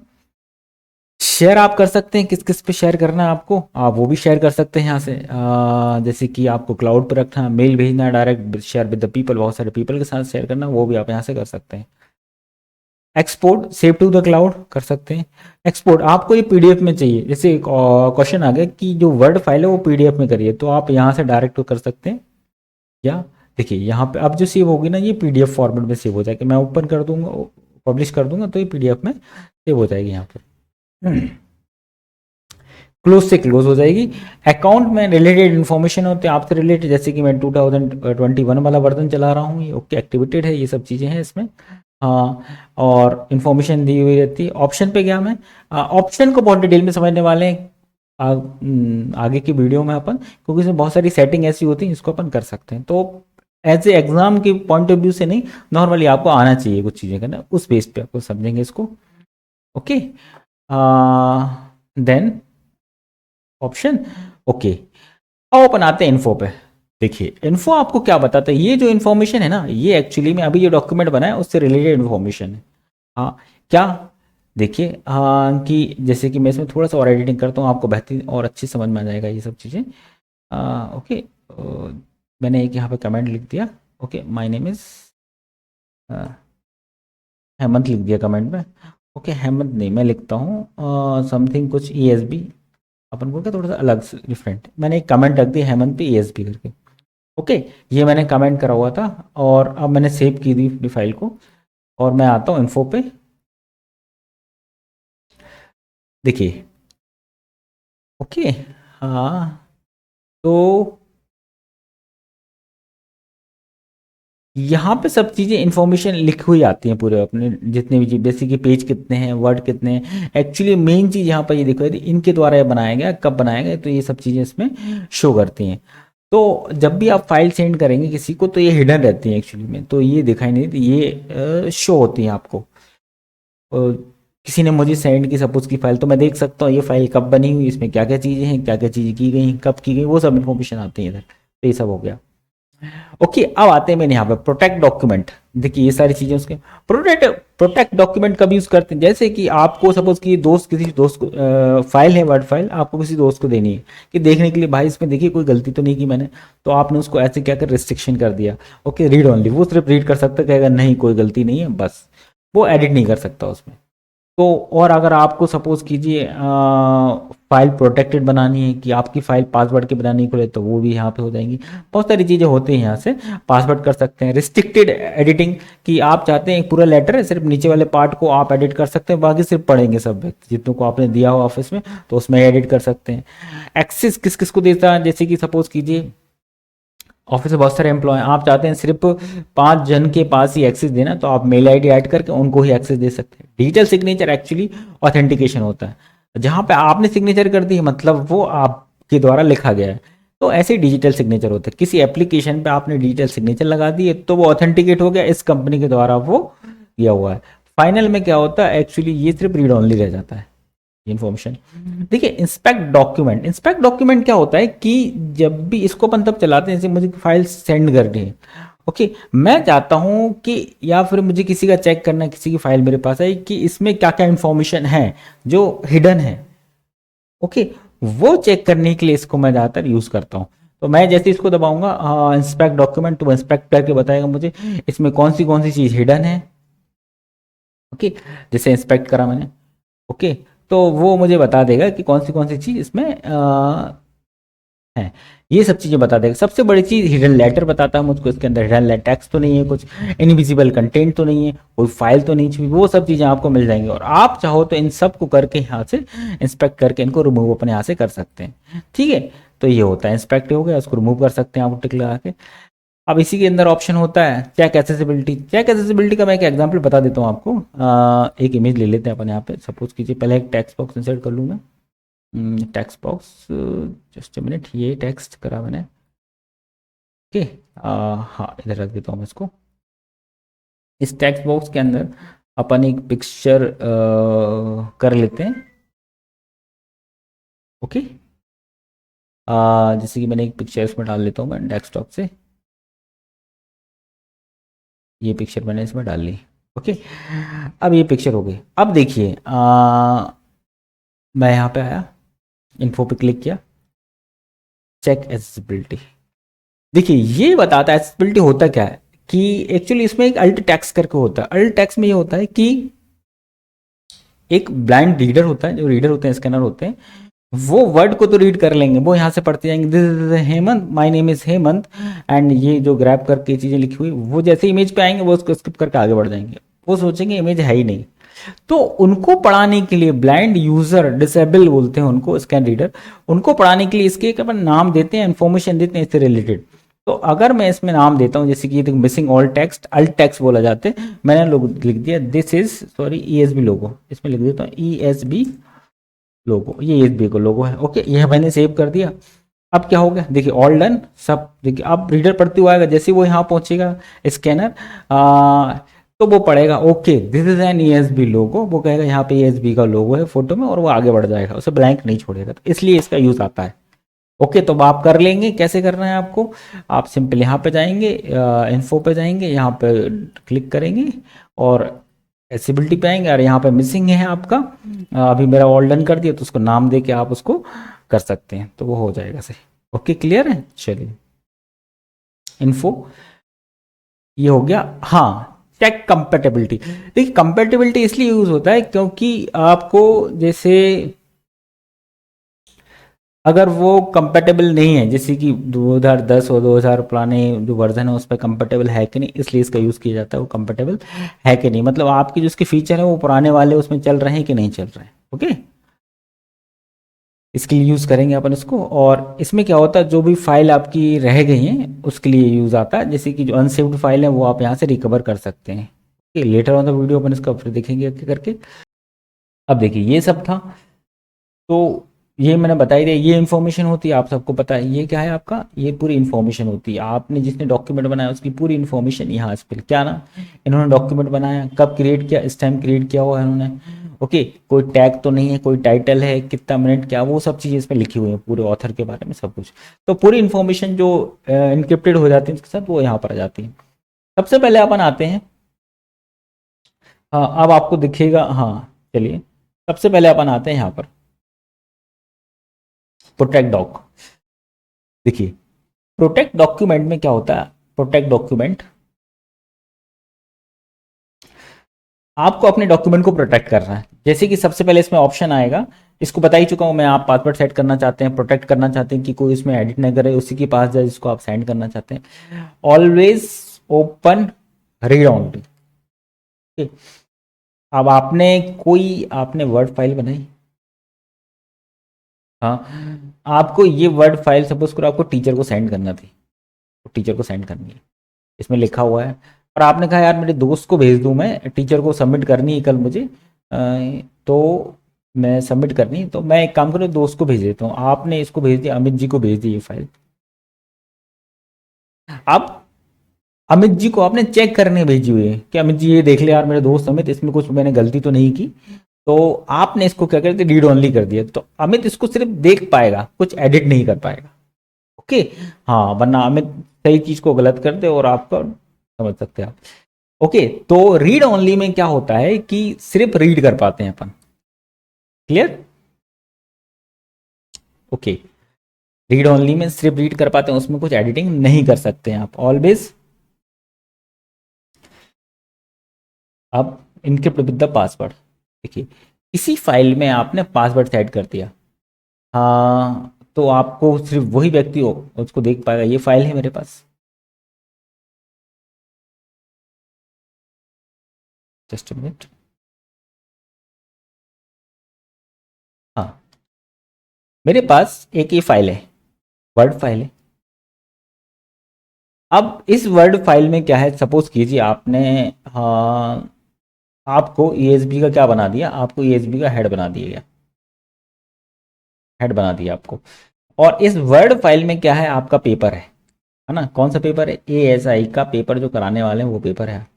शेयर आप कर सकते हैं, किस किस पे शेयर करना है आपको, आप वो भी शेयर कर सकते हैं यहाँ से, जैसे कि आपको क्लाउड पर रखना है, मेल भेजना है, direct share with the people, बहुत सारे पीपल के साथ शेयर करना, वो भी आप यहाँ से कर सकते हैं। Export save to the cloud कर सकते हैं। एक्सपोर्ट आपको ये पीडीएफ में चाहिए, जैसे क्वेश्चन आ गया कि जो वर्ड फाइल है वो पीडीएफ में करिए, तो आप यहाँ से डायरेक्ट कर सकते हैं। या देखिए यहाँ पे अब जो सेव होगी ना ये पीडीएफ फॉर्मेट में सेव हो जाएगी, मैं ओपन कर दूंगा, पब्लिश कर दूंगा तो ये पीडीएफ में सेव हो जाएगी यहाँ पर। क्लोज से क्लोज हो जाएगी। अकाउंट में रिलेटेड इन्फॉर्मेशन होते हैं आपसे रिलेटेड, जैसे कि मैं 2021 वाला वर्जन चला रहा हूँ, ये ओके एक्टिवेटेड है, ये सब चीज़ें हैं इसमें। हाँ, और इन्फॉर्मेशन दी हुई रहती है। ऑप्शन पे गया मैं, ऑप्शन को बहुत डिटेल में समझने वाले हैं आगे की वीडियो में अपन, क्योंकि इसमें बहुत सारी सेटिंग ऐसी होती है जिसको अपन कर सकते हैं, तो एज ए एग्जाम के पॉइंट ऑफ व्यू से नहीं, नॉर्मली आपको आना चाहिए कुछ चीज़ें करना, उस बेस पे आपको समझेंगे इसको। ओके, देन ऑप्शन, ओके, अब अपन आते हैं इन्फो पे। देखिए इन्फो आपको क्या बताता है, ये जो इन्फॉर्मेशन है ना ये एक्चुअली में अभी जो डॉक्यूमेंट बना है उससे रिलेटेड इन्फॉर्मेशन है। हाँ, क्या, देखिए हाँ, कि जैसे कि मैं इसमें थोड़ा सा और एडिटिंग करता हूँ, आपको बेहतरीन और अच्छी समझ में आ जाएगा ये सब चीज़ें। ओके, मैंने एक यहाँ पे कमेंट लिख दिया, okay my name is Hemant लिख दिया कमेंट में। ओके हेमंत नहीं, मैं लिखता हूँ समथिंग कुछ ई एस बी, अपन को क्या थोड़ा सा अलग डिफरेंट, मैंने एक कमेंट रख दिया हेमंत पे ई एस बी करके। ओके ये मैंने कमेंट करा हुआ था, और अब मैंने सेव की थी अपनी फाइल को, और मैं आता हूँ इन्फो पे। देखिए ओके, हाँ तो यहाँ पे सब चीज़ें इंफॉर्मेशन लिखी हुई आती हैं पूरे अपने, जितने भी चीज़ जैसे कि पेज कितने हैं, वर्ड कितने हैं। एक्चुअली मेन चीज़ यहाँ पर ये देखो यदि इनके द्वारा ये बनाया गया, कब बनाया गया, तो ये सब चीज़ें इसमें शो करती हैं। तो जब भी आप फाइल सेंड करेंगे किसी को तो ये हिडन रहती हैं एक्चुअली में, तो ये दिखाई नहीं देती, ये शो होती हैं आपको। किसी ने मुझे सेंड की सपोज की फाइल, तो मैं देख सकता हूँ ये फाइल कब बनी हुई, इसमें क्या क्या चीज़ें हैं, क्या क्या चीज़ें की गई, कब की गई, वो सब इन्फॉर्मेशन आती है इधर। तो ये सब हो गया। ओके अब आते हैं मैंने यहाँ पे प्रोटेक्ट डॉक्यूमेंट। देखिए ये सारी चीजें उसके प्रोटेक्ट प्रोटेक्ट डॉक्यूमेंट कब यूज करते हैं, जैसे कि आपको सपोज कि दोस्त किसी दोस्त को फाइल है, वर्ड फाइल आपको किसी दोस्त को देनी है कि देखने के लिए, भाई इसमें देखिए कोई गलती तो नहीं की मैंने, तो आपने उसको ऐसे क्या कर रिस्ट्रिक्शन कर दिया, ओके रीड ओनली, वो सिर्फ रीड कर सकता है, कहेगा नहीं कोई गलती नहीं है बस, वो एडिट नहीं कर सकता उसमें। तो और अगर आपको सपोज कीजिए फाइल प्रोटेक्टेड बनानी है कि आपकी फाइल पासवर्ड के बिना नहीं खुले, तो वो भी यहाँ पे हो जाएंगी। बहुत सारी चीज़ें होती हैं यहाँ से, पासवर्ड कर सकते हैं। रिस्ट्रिक्टेड एडिटिंग कि आप चाहते हैं एक पूरा लेटर है, सिर्फ नीचे वाले पार्ट को आप एडिट कर सकते हैं, बाकी सिर्फ पढ़ेंगे सब व्यक्ति जितनों को आपने दिया हो ऑफिस में, तो उसमें एडिट कर सकते हैं। एक्सेस किस किस को देता है, जैसे कि सपोज कीजिए ऑफिस में बहुत सारे एम्प्लॉय हैं, आप चाहते हैं सिर्फ 5 जन के पास ही एक्सेस देना, तो आप मेल आईडी ऐड करके उनको ही एक्सेस दे सकते हैं। डिजिटल सिग्नेचर एक्चुअली ऑथेंटिकेशन होता है, जहां पे आपने सिग्नेचर कर दी है मतलब वो आपके द्वारा लिखा गया है, तो ऐसे डिजिटल सिग्नेचर होता है। किसी एप्लीकेशन पे आपने डिजिटल सिग्नेचर लगा दिए तो वो ऑथेंटिकेट हो गया, इस कंपनी के द्वारा वो किया हुआ है। फाइनल में क्या होता है, एक्चुअली ये सिर्फ रीड ओनली रह जाता है इन्फॉर्मेशन। देखिए इंस्पेक्ट डॉक्यूमेंट, इंस्पेक्ट डॉक्यूमेंट क्या होता है कि जब भी इसको अपन तब चलाते हैं जैसे मुझे फाइल सेंड करनी है, ओके मैं चाहता हूं कि, या फिर मुझे किसी का चेक करना है, किसी की फाइल मेरे पास है कि इसमें क्या क्या इंफॉर्मेशन है जो हिडन है, ओके वो चेक करने के लिए इसको मैं ज़्यादातर यूज़ करता हूँ। तो मैं जैसे इसको दबाऊंगा इंस्पेक्ट डॉक्यूमेंट, तो इंस्पेक्ट करके बताएगा मुझे इसमें कौन सी चीज़ हिडन है, ओके जैसे इंस्पेक्ट करा मैंने, ओके तो वो मुझे बता देगा कि कौन सी चीज़ इसमें है, ये सब चीज़ें बता देगा। सबसे बड़ी चीज़ हिडन लेटर बताता है मुझको, इसके अंदर हिडन टेक्स्ट तो नहीं है, कुछ इनविजिबल कंटेंट तो नहीं है, कोई फाइल तो नहीं छुपी, वो सब चीज़ें आपको मिल जाएंगी। और आप चाहो तो इन सब को करके यहाँ से इंस्पेक्ट करके इनको रिमूव अपने यहाँ से कर सकते हैं, ठीक है। तो ये होता है इंस्पेक्ट हो गया, उसको रिमूव कर सकते हैं आप टिक लगा के। अब इसी के अंदर ऑप्शन होता है चेक एक्सेसिबिलिटी। चेक एक्सेसिबिलिटी का मैं एक एग्जांपल बता देता हूँ आपको। एक इमेज ले लेते हैं अपन यहाँ पे, सपोज कीजिए पहले एक टेक्स्ट बॉक्स इंसर्ट कर लूँ मैं। Text box just a minute, ये टेक्स्ट करा मैंने, ओके हाँ इधर रख देता हूँ मैं इसको। इस टेक्स्ट बॉक्स के अंदर अपन एक पिक्चर कर लेते हैं, ओके जैसे कि मैंने एक पिक्चर इसमें डाल लेता हूँ मैं डेस्कटॉप से, ये पिक्चर मैंने इसमें डाल ली, ओके अब ये पिक्चर हो गई। अब देखिए मैं यहाँ पे आया, इन्फो पे क्लिक किया, चेक एक्सेसिबिलिटी। देखिए ये बताता है एक्सेसिबिलिटी होता क्या है कि एक्चुअली इसमें एक अल्ट टेक्स्ट करके होता है। अल्ट टेक्स्ट में ये होता है कि एक ब्लाइंड रीडर होता है, जो रीडर होते हैं स्कैनर होते हैं, वो वर्ड को तो रीड कर लेंगे, वो यहाँ से पढ़ते जाएंगे this is Hemant, my name is Hemant, and ये जो ग्रैब करके चीजें लिखी हुई, वो जैसे इमेज पे आएंगे वो उसको स्किप करके आगे बढ़ जाएंगे, वो सोचेंगे इमेज है ही नहीं। तो उनको पढ़ाने के लिए ब्लाइंड यूजर, डिसेबल बोलते हैं उनको, स्कैन रीडर, उनको पढ़ाने के लिए इसके एक अपन नाम देते हैं, इन्फॉर्मेशन देते हैं इससे रिलेटेड। तो अगर मैं इसमें नाम देता हूं जैसे कि missing all text, alt text बोला जाते हैं, मैंने लोग लिख दिया this is sorry ESB logo, इसमें लिख देता हूँ ईएसबी लोगो, ये ईएसबी को लोगो है, ओके ये मैंने सेव कर दिया। अब क्या हो गया, देखिए ऑल डन सब, देखिए अब रीडर पढ़ते हुए आएगा, जैसे वो यहाँ पहुंचेगा स्कैनर तो वो पढ़ेगा okay this is an ESB logo, वो कहेगा यहाँ पे ईएसबी का लोगो है फोटो में, और वो आगे बढ़ जाएगा, उसे ब्लैंक नहीं छोड़ेगा, तो इसलिए इसका यूज आता है। ओके तो आप कर लेंगे, कैसे करना है आपको, आप सिंपल यहाँ पे जाएंगे, इन्फो पे जाएंगे, यहाँ पे क्लिक करेंगे और एक्सेसिबिलिटी पे आएंगे, और यहाँ पे मिसिंग है आपका, अभी मेरा ऑल डन कर दिया, तो उसको नाम दे के आप उसको कर सकते हैं, तो वो हो जाएगा सही। ओके क्लियर है, चलिए। इन्फो, ये हो गया। हाँ, चेक कंपेटेबिलिटी। देखिए कंपेटेबिलिटी इसलिए यूज होता है क्योंकि आपको जैसे अगर वो कंपेटेबल नहीं है, जैसे कि 2010 और 2000 पुराने जो वर्जन है उस पर कंपेटेबल है कि नहीं, इसलिए इसका यूज़ किया जाता है। वो कंपेटेबल है कि नहीं, मतलब आपके जो इसके फीचर है वो पुराने वाले उसमें चल रहे हैं कि नहीं चल रहे हैं। ओके, इसके लिए यूज़ करेंगे अपन इसको। और इसमें क्या होता है, जो भी फाइल आपकी रह गई हैं उसके लिए यूज़ आता है। जैसे कि जो अनसेव्ड फाइल है वो आप यहाँ से रिकवर कर सकते हैं। Okay, later on the video अपन इसका फिर देखेंगे एक करके। अब देखिए ये सब था, तो ये मैंने बताई दिया, ये इन्फॉर्मेशन होती है, आप सबको पता है ये क्या है आपका, ये पूरी इन्फॉर्मेशन होती है। आपने जिसने डॉक्यूमेंट बनाया उसकी पूरी इन्फॉर्मेशन यहाँ इस पर क्या ना, इन्होंने डॉक्यूमेंट बनाया, कब क्रिएट किया, इस टाइम क्रिएट किया हुआ है इन्होंने। ओके, कोई टैग तो नहीं है, कोई टाइटल है, कितना मिनट क्या, वो सब चीज़ें इस पर लिखी हुई है, पूरे ऑथर के बारे में सब कुछ। तो पूरी इन्फॉर्मेशन जो इनक्रिप्टेड हो जाती है उसके साथ, वो यहाँ पर आ जाती है। सबसे पहले अपन आते हैं, हाँ अब आपको दिखेगा, हाँ चलिए सबसे पहले अपन आते हैं यहाँ पर प्रोटेक्ट डॉक। देखिए प्रोटेक्ट डॉक्यूमेंट में क्या होता है, प्रोटेक्ट डॉक्यूमेंट आपको अपने डॉक्यूमेंट को प्रोटेक्ट करना है। जैसे कि सबसे पहले इसमें ऑप्शन आएगा, इसको बता ही चुका हूं मैं, आप पासवर्ड सेट करना चाहते हैं, प्रोटेक्ट करना चाहते हैं कि कोई इसमें एडिट ना करे, उसी के पास जाए जिसको आप सेंड करना चाहते हैं। Always open read only. अब आपने कोई आपने वर्ड फाइल बनाई, हाँ आपको ये वर्ड फाइल सपोज करो आपको टीचर को सेंड करना थी, तो टीचर को सेंड करनी है, इसमें लिखा हुआ है। और आपने कहा यार मेरे दोस्त को भेज दूं, मैं टीचर को सबमिट करनी है कल मुझे, तो मैं सबमिट करनी है, तो मैं एक काम करूँ दोस्त को भेज देता हूँ। आपने इसको भेज दिया, अमित जी को भेज दी ये फाइल। आप अमित जी को आपने चेक करने भेजी हुई है कि अमित जी ये देख ले यार मेरे दोस्त अमित, इसमें कुछ मैंने गलती तो नहीं की। तो आपने इसको क्या कर दिया, रीड ओनली कर दिया, तो अमित इसको सिर्फ देख पाएगा, कुछ एडिट नहीं कर पाएगा। ओके, हाँ वरना अमित सही चीज को गलत कर दे और आपका समझ सकते हैं आप। ओके, तो रीड ओनली में क्या होता है कि सिर्फ रीड कर पाते हैं अपन। क्लियर? ओके, रीड ओनली में सिर्फ रीड कर पाते हैं, उसमें कुछ एडिटिंग नहीं कर सकते हैं आप ऑलवेज। अब इनक्रिप्ट विद द पासवर्ड, देखिए इसी फाइल में आपने पासवर्ड सेट कर दिया, हाँ तो आपको सिर्फ वही व्यक्ति हो उसको देख पाएगा। ये फाइल है मेरे पास, जस्ट मिनट, हाँ मेरे पास एक ये फाइल है, वर्ड फाइल है। अब इस वर्ड फाइल में क्या है, सपोज कीजिए आपने, हाँ आपको ईएसबी का क्या बना दिया, आपको ईएसबी का हेड बना दिया गया, हेड बना दिया आपको। और इस वर्ड फाइल में क्या है, आपका पेपर है ना, कौन सा पेपर है, एएसआई का पेपर जो कराने वाले हैं वो पेपर है।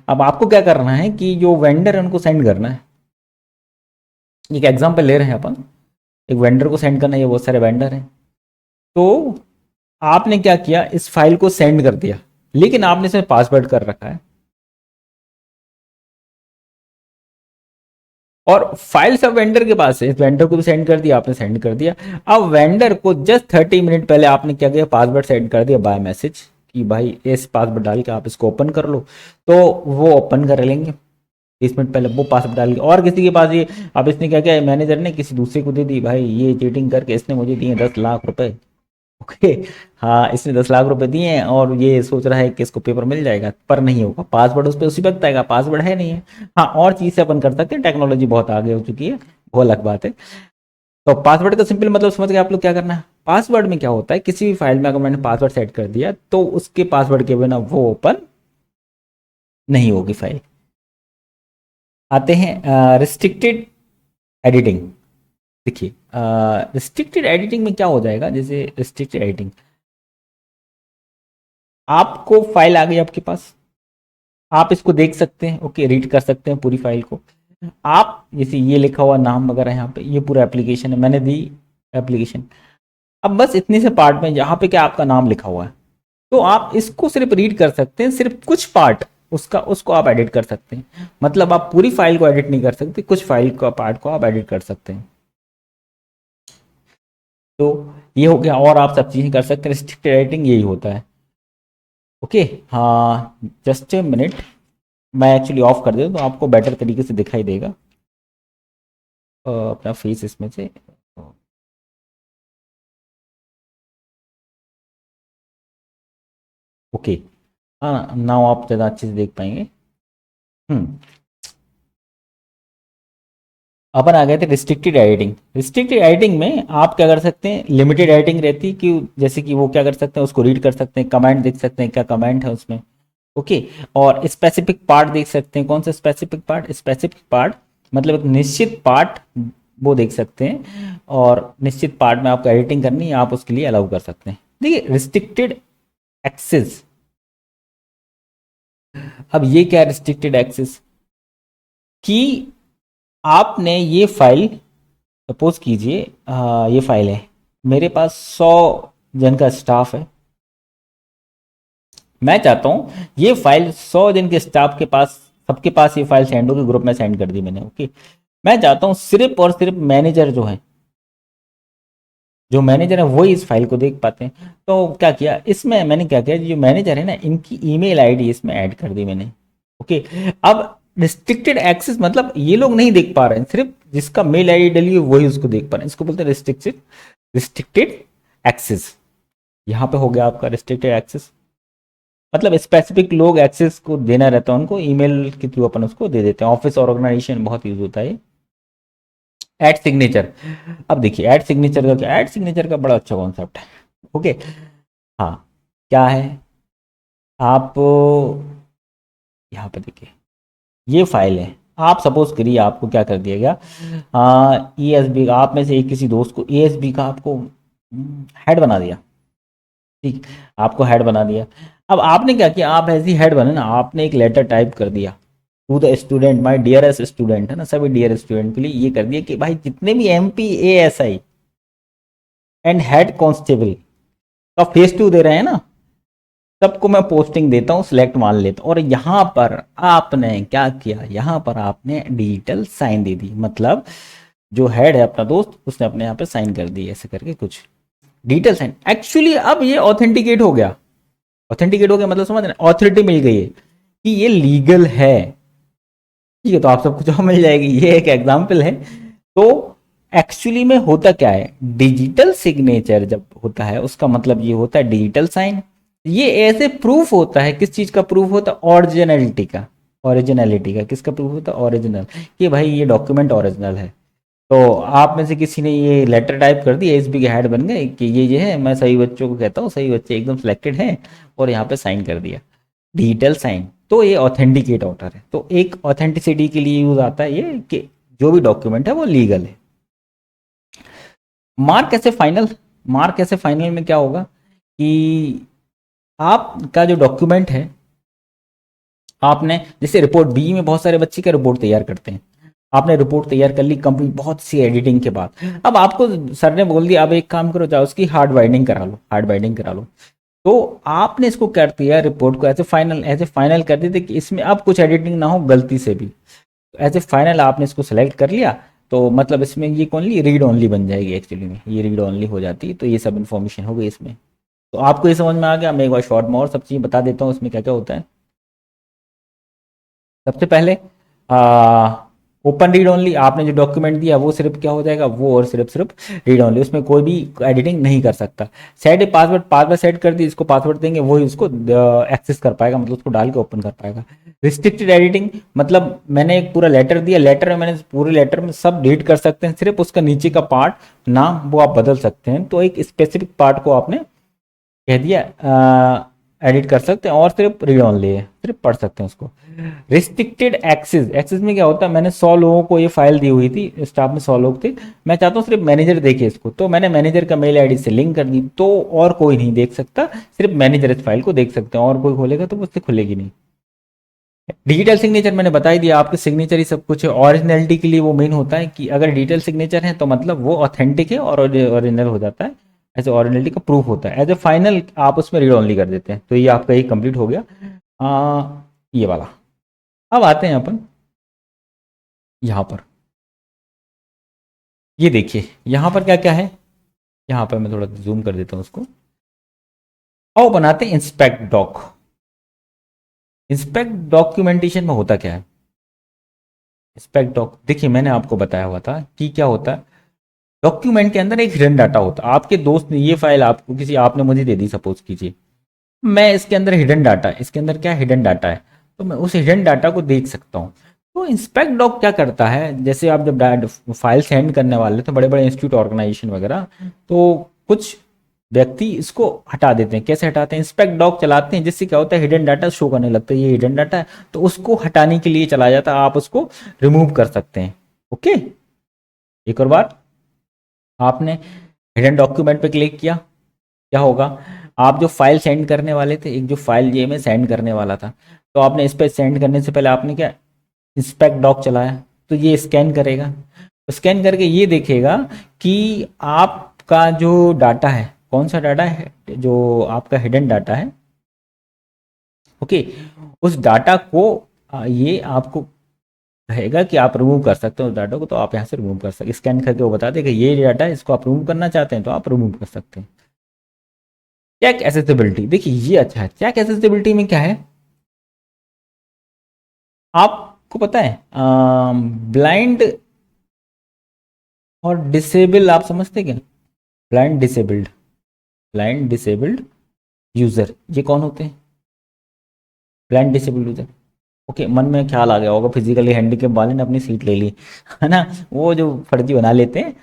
अब आपको क्या करना है कि जो वेंडर है उनको सेंड करना है। एक एग्जांपल ले रहे हैं अपन, एक वेंडर को सेंड करना है, ये बहुत सारे वेंडर हैं। तो आपने क्या किया, इस फाइल को सेंड कर दिया, लेकिन आपने इसमें पासवर्ड कर रखा है, और फाइल सब वेंडर के पास है, इस वेंडर को भी सेंड कर दिया, आपने सेंड कर दिया। अब वेंडर को जस्ट 30 मिनट पहले आपने क्या किया, पासवर्ड सेंड कर दिया बाय मैसेज कि भाई इस पासवर्ड डाल के आप इसको ओपन कर लो, तो वो ओपन कर लेंगे 20 मिनट पहले वो पासवर्ड डाल के। और किसी के पास ये, अब इसने क्या किया, मैनेजर ने किसी दूसरे को दे दी, भाई ये चीटिंग करके इसने मुझे दिए 10 लाख रुपए। ओके, हाँ इसने 10 लाख रुपए दिए हैं और ये सोच रहा है कि इसको पेपर मिल जाएगा, पर नहीं होगा, पासवर्ड उस पर उसी वक्त आएगा, पासवर्ड है नहीं है। हाँ और चीज से अपन कर सकते हैं, टेक्नोलॉजी बहुत आगे हो चुकी है, वो अलग बात है। तो पासवर्ड का सिंपल मतलब समझ गए आप लोग क्या करना है। पासवर्ड में क्या होता है, किसी भी फाइल में अगर मैंने पासवर्ड सेट कर दिया तो उसके पासवर्ड के बिना वो ओपन नहीं होगी फाइल। आते हैं रिस्ट्रिक्टेड एडिटिंग। देखिए रिस्ट्रिक्टेड एडिटिंग में क्या हो जाएगा, जैसे रिस्ट्रिक्टेड एडिटिंग, आपको फाइल आ गई आपके पास, आप इसको देख सकते हैं, ओके रीड कर सकते हैं पूरी फाइल को। आप जैसे ये लिखा हुआ नाम वगैरह यहाँ पे, ये पूरा एप्लीकेशन है, मैंने दी एप्लीकेशन। अब बस इतने से पार्ट में यहाँ पे क्या आपका नाम लिखा हुआ है, तो आप इसको सिर्फ रीड कर सकते हैं, सिर्फ कुछ पार्ट उसका उसको आप एडिट कर सकते हैं। मतलब आप पूरी फाइल को एडिट नहीं कर सकते, कुछ फाइल का पार्ट को आप एडिट कर सकते हैं। तो ये हो गया, और आप सब चीजें कर सकते हैं, रिस्ट्रिक्टेड एडिटिंग यही होता है। ओके। हाँ, जस्ट ए मिनट, मैं एक्चुअली ऑफ कर देता तो आपको बेटर तरीके से दिखाई देगा अपना फेस इसमें से। ओके। हाँ, नाउ आप ज़्यादा अच्छे से देख पाएंगे। हम्म। अपन आ गए थे रिस्ट्रिक्टेड एडिटिंग। रिस्ट्रिक्टेड एडिटिंग में आप क्या कर सकते हैं, लिमिटेड एडिटिंग रहती है कि जैसे कि वो क्या कर सकते हैं, उसको रीड कर सकते हैं, कमेंट देख सकते हैं क्या कमेंट है उसमें। ओके। और स्पेसिफिक पार्ट देख सकते हैं। कौन सा स्पेसिफिक पार्ट? स्पेसिफिक पार्ट मतलब एक निश्चित पार्ट, वो देख सकते हैं। और निश्चित पार्ट में आपको एडिटिंग करनी है, आप उसके लिए अलाउ कर सकते हैं। देखिए, रिस्ट्रिक्टेड एक्सेस। अब ये क्या रिस्ट्रिक्टेड एक्सेस कि आपने ये फाइल, सपोज कीजिए ये फाइल है, मेरे पास 100 जन का स्टाफ है। मैं चाहता हूं ये फाइल 100 जन के स्टाफ के पास, सबके पास ये फाइल सेंड होगी, ग्रुप में सेंड कर दी मैंने। ओके। मैं चाहता हूं सिर्फ और सिर्फ मैनेजर जो मैनेजर है वही इस फाइल को देख पाते हैं। तो क्या किया इसमें मैंने, क्या किया, जो मैनेजर है ना, इनकी ईमेल आईडी इसमें ऐड कर दी मैंने। ओके। अब रिस्ट्रिक्टेड एक्सेस मतलब ये लोग नहीं देख पा रहे हैं, सिर्फ जिसका मेल आईडी डली है वही उसको देख पा रहे हैं। इसको बोलते हैं रिस्ट्रिक्टेड रिस्ट्रिक्टेड एक्सेस। यहाँ पे हो गया आपका रिस्ट्रिक्टेड एक्सेस। मतलब स्पेसिफिक लोग एक्सेस को देना रहता है उनको, ईमेल के थ्रू अपन उसको दे देते हैं। ऑफिस और ऑर्गेनाइजेशन बहुत यूज होता है। Add signature. अब देखिए, ऐड सिग्नेचर का क्या, ऐड सिग्नेचर का बड़ा अच्छा कॉन्सेप्ट है। ओके। हाँ, क्या है, आप यहाँ पे देखिए, ये फाइल है। आप सपोज करिए आपको क्या कर दिया गया, ई एस बी का, आप में से एक किसी दोस्त को ए एस बी का आपको हेड बना दिया। ठीक, आपको हेड बना दिया। अब आपने क्या किया, आप ऐसी हेड बने ना, आपने एक लेटर टाइप कर दिया to the student, my dearest student, है ना, सभी डियर स्टूडेंट के लिए ये कर दिया कि भाई जितने भी M P A S I and head constable का फेस टू दे रहे हैं ना, सबको मैं पोस्टिंग देता हूँ, सिलेक्ट मान लेता हूँ। और यहाँ पर आपने क्या किया, यहाँ पर आपने डिजिटल साइन दे दी। मतलब जो हेड है अपना दोस्त, उसने अपने यहाँ पे साइन कर दी, ऐसे करके कुछ डिजिटल साइन। एक्चुअली अब ये ऑथेंटिकेट हो गया। ऑथेंटिकेट हो गया मतलब समझ रहे, ऑथोरिटी मिल गई है कि ये लीगल है। ठीक है, तो आप सबको जॉब मिल जाएगी। ये एक एग्जाम्पल है। तो एक्चुअली में होता क्या है, डिजिटल सिग्नेचर जब होता है उसका मतलब ये होता है डिजिटल साइन। ये ऐसे प्रूफ होता है, किस चीज का प्रूफ होता है, ओरिजिनलिटी का। ओरिजिनलिटी का किसका प्रूफ होता है, ओरिजिनल, कि भाई ये डॉक्यूमेंट ओरिजिनल है। तो आप में से किसी ने ये लेटर टाइप कर दी, एसबी के हेड बन गए कि ये है, मैं सही बच्चों को कहता हूँ, सही बच्चे एकदम सिलेक्टेड हैं, और यहाँ पे साइन कर दिया, डिजिटल साइन। तो ये ऑथेंटिकेट ऑर्डर है। तो एक ऑथेंटिसिटी के लिए यूज आता है ये कि जो भी डॉक्यूमेंट है वो लीगल है। मार्क ऐसे फाइनल, मार्क ऐसे फाइनल में क्या होगा कि आपका जो डॉक्यूमेंट है, आपने जैसे रिपोर्ट बी में बहुत सारे बच्चे का रिपोर्ट तैयार करते हैं, आपने रिपोर्ट तैयार कर ली कंप्लीट बहुत सी एडिटिंग के बाद। अब आपको सर ने बोल दिया अब एक काम करो, जाओ उसकी हार्ड बाइंडिंग करा लो, हार्ड बाइंडिंग करा लो। तो आपने इसको कर दिया, रिपोर्ट को ऐसे फाइनल कर दी थी कि इसमें अब कुछ एडिटिंग ना हो गलती से भी। एज ए फाइनल आपने इसको सेलेक्ट कर लिया, तो मतलब इसमें ये ओनली रीड ओनली बन जाएगी। एक्चुअली में ये रीड ओनली हो जाती है। तो ये सब इन्फॉर्मेशन हो गई इसमें। तो आपको ये समझ में आ गया। मैं एक बार शॉर्ट में और सब चीज़ बता देता हूँ इसमें क्या क्या होता है। सबसे पहले ओपन रीड ओनली, आपने जो डॉक्यूमेंट दिया वो सिर्फ क्या हो जाएगा, वो और सिर्फ रीड ओनली, उसमें कोई भी एडिटिंग नहीं कर सकता। सेट पासवर्ड, पासवर्ड सेट कर दी, इसको पासवर्ड देंगे वही उसको एक्सेस कर पाएगा, मतलब उसको डाल के ओपन कर पाएगा। रिस्ट्रिक्टेड एडिटिंग मतलब मैंने एक पूरा लेटर दिया, लेटर में मैंने पूरे लेटर में सब डिलीट कर सकते हैं, सिर्फ उसका नीचे का पार्ट नाम वो आप बदल सकते हैं। तो एक स्पेसिफिक पार्ट को आपने कह दिया एडिट कर सकते हैं, और सिर्फ रीड ओनली है, सिर्फ पढ़ सकते हैं उसको। रिस्ट्रिक्टेड एक्सेस, एक्सेस में क्या होता है, मैंने 100 लोगों को ये फाइल दी हुई थी, स्टाफ में 100 लोग थे, मैं चाहता हूँ सिर्फ मैनेजर देखे इसको, तो मैंने मैनेजर का मेल आईडी से लिंक कर दी, तो और कोई नहीं देख सकता, सिर्फ मैनेजर इस फाइल को देख सकते हैं, और कोई खोलेगा तो उससे खुलेगी नहीं। डिजिटल सिग्नेचर मैंने बता ही दिया, आपके सिग्नेचर ही सब कुछ है। ओरिजिनलिटी के लिए वो मेन होता है कि अगर डिजिटल सिग्नेचर है तो मतलब वो ऑथेंटिक है और ओरिजिनल हो जाता है, ऐसे ओरिजिनलिटी का प्रूफ होता है। एज ए फाइनल आप उसमें रीड ओनली कर देते हैं। तो ये आपका ही कंप्लीट हो गया ये वाला। अब आते हैं अपन यहाँ पर, ये देखिए यहाँ पर क्या क्या है। यहाँ पर मैं थोड़ा जूम कर देता हूँ उसको। आओ बनाते हैं इंस्पेक्ट डॉक। इंस्पेक्ट डॉक्यूमेंटेशन में होता क्या है? इंस्पेक्ट डॉक, देखिए मैंने आपको बताया हुआ था कि क्या होता है, डॉक्यूमेंट के अंदर एक हिडन डाटा होता है। आपके दोस्त ने ये फाइल आपको, किसी आपने मुझे दे दी सपोज कीजिए, मैं इसके अंदर हिडन डाटा, इसके अंदर क्या हिडन डाटा है, तो मैं उस हिडन डाटा को देख सकता हूँ। तो इंस्पेक्ट डॉक क्या करता है, जैसे आप जब फाइल सेंड करने वाले तो बड़े बड़े इंस्टीट्यूट ऑर्गेनाइजेशन वगैरह, तो कुछ व्यक्ति इसको हटा देते हैं। कैसे हटाते हैं? इंस्पेक्ट डॉक चलाते हैं, जिससे क्या होता है हिडन डाटा शो करने लगता है, ये हिडन डाटा है, तो उसको हटाने के लिए चला जाता है, आप उसको रिमूव कर सकते हैं। ओके, एक और बार, आपने हिडन डॉक्यूमेंट पे क्लिक किया, क्या होगा, आप जो फाइल सेंड करने वाले थे, एक जो फाइल ये मैं सेंड करने वाला था, तो आपने इस पे सेंड करने से पहले आपने क्या, इंस्पेक्ट डॉक चलाया, तो ये स्कैन करेगा, तो स्कैन करके ये देखेगा कि आपका जो डाटा है, कौन सा डाटा है, जो आपका हिडन डाटा है, ओके, उस डाटा को ये आपको कहेगा कि आप रिमूव कर सकते हो उस डाटा को, तो आप यहाँ से रिमूव कर सकते, स्कैन करके वो बता देगा ये डाटा है, इसको आप रिमूव करना चाहते हैं तो आप रिमूव कर सकते हैं। चेक एसेसिबिलिटी, देखिए ये अच्छा है। चेक एसेसिबिलिटी में क्या है, आपको पता है ब्लाइंड और डिसेबल, आप समझते क्या, blind disabled, blind disabled user, ये कौन होते हैं? ब्लाइंड डिसेबल्ड यूजर, ओके, मन में ख्याल आ गया होगा फिजिकली हैंडीकैप वाले ने अपनी सीट ले ली है ना, वो जो फर्जी बना लेते हैं।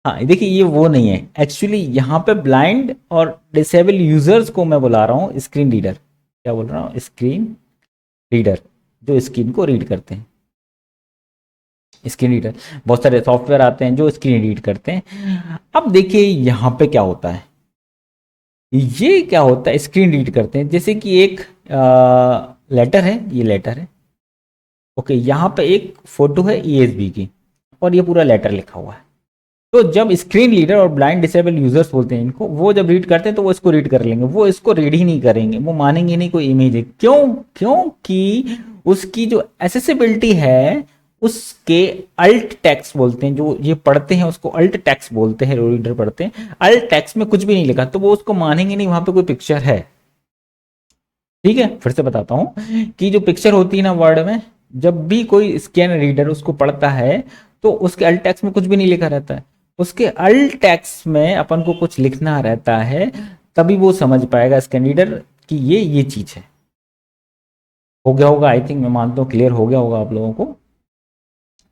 हाँ देखिए ये वो नहीं है एक्चुअली, यहाँ पे ब्लाइंड और डिसेबल यूजर्स को मैं बुला रहा हूँ स्क्रीन रीडर, क्या बोल रहा हूँ, स्क्रीन रीडर, जो स्क्रीन को रीड करते हैं, स्क्रीन रीडर। बहुत सारे सॉफ्टवेयर आते हैं जो स्क्रीन रीड करते हैं। अब देखिए यहाँ पे क्या होता है, ये क्या होता है, स्क्रीन रीड करते हैं, जैसे कि एक लेटर है, ये लेटर है, ओके, यहाँ पे एक फोटो है ईएसबी की, और ये पूरा लेटर लिखा हुआ है। तो जब स्क्रीन रीडर और ब्लाइंड डिसेबल यूजर्स बोलते हैं इनको, वो जब रीड करते हैं तो वो इसको रीड कर लेंगे, वो इसको रीड ही नहीं करेंगे, वो मानेंगे नहीं कोई इमेज है। क्यों? क्योंकि उसकी जो एसेसिबिलिटी है, उसके अल्ट टेक्स्ट बोलते हैं, जो ये पढ़ते हैं उसको अल्ट टेक्स्ट बोलते हैं, रीडर पढ़ते हैं, अल्ट टेक्स्ट में कुछ भी नहीं लिखा, तो वो उसको मानेंगे नहीं वहां पे कोई पिक्चर है। ठीक है, फिर से बताता हूं कि जो पिक्चर होती है ना वर्ड में, जब भी कोई स्कैन रीडर उसको पढ़ता है तो उसके अल्ट टेक्स्ट में कुछ भी नहीं लिखा रहता है, उसके अल्ट टेक्स्ट में अपन को कुछ लिखना रहता है, तभी वो समझ पाएगा स्कैन रीडर कि ये चीज है। हो गया होगा, आई थिंक, मैं मानता हूं क्लियर हो गया होगा आप लोगों को।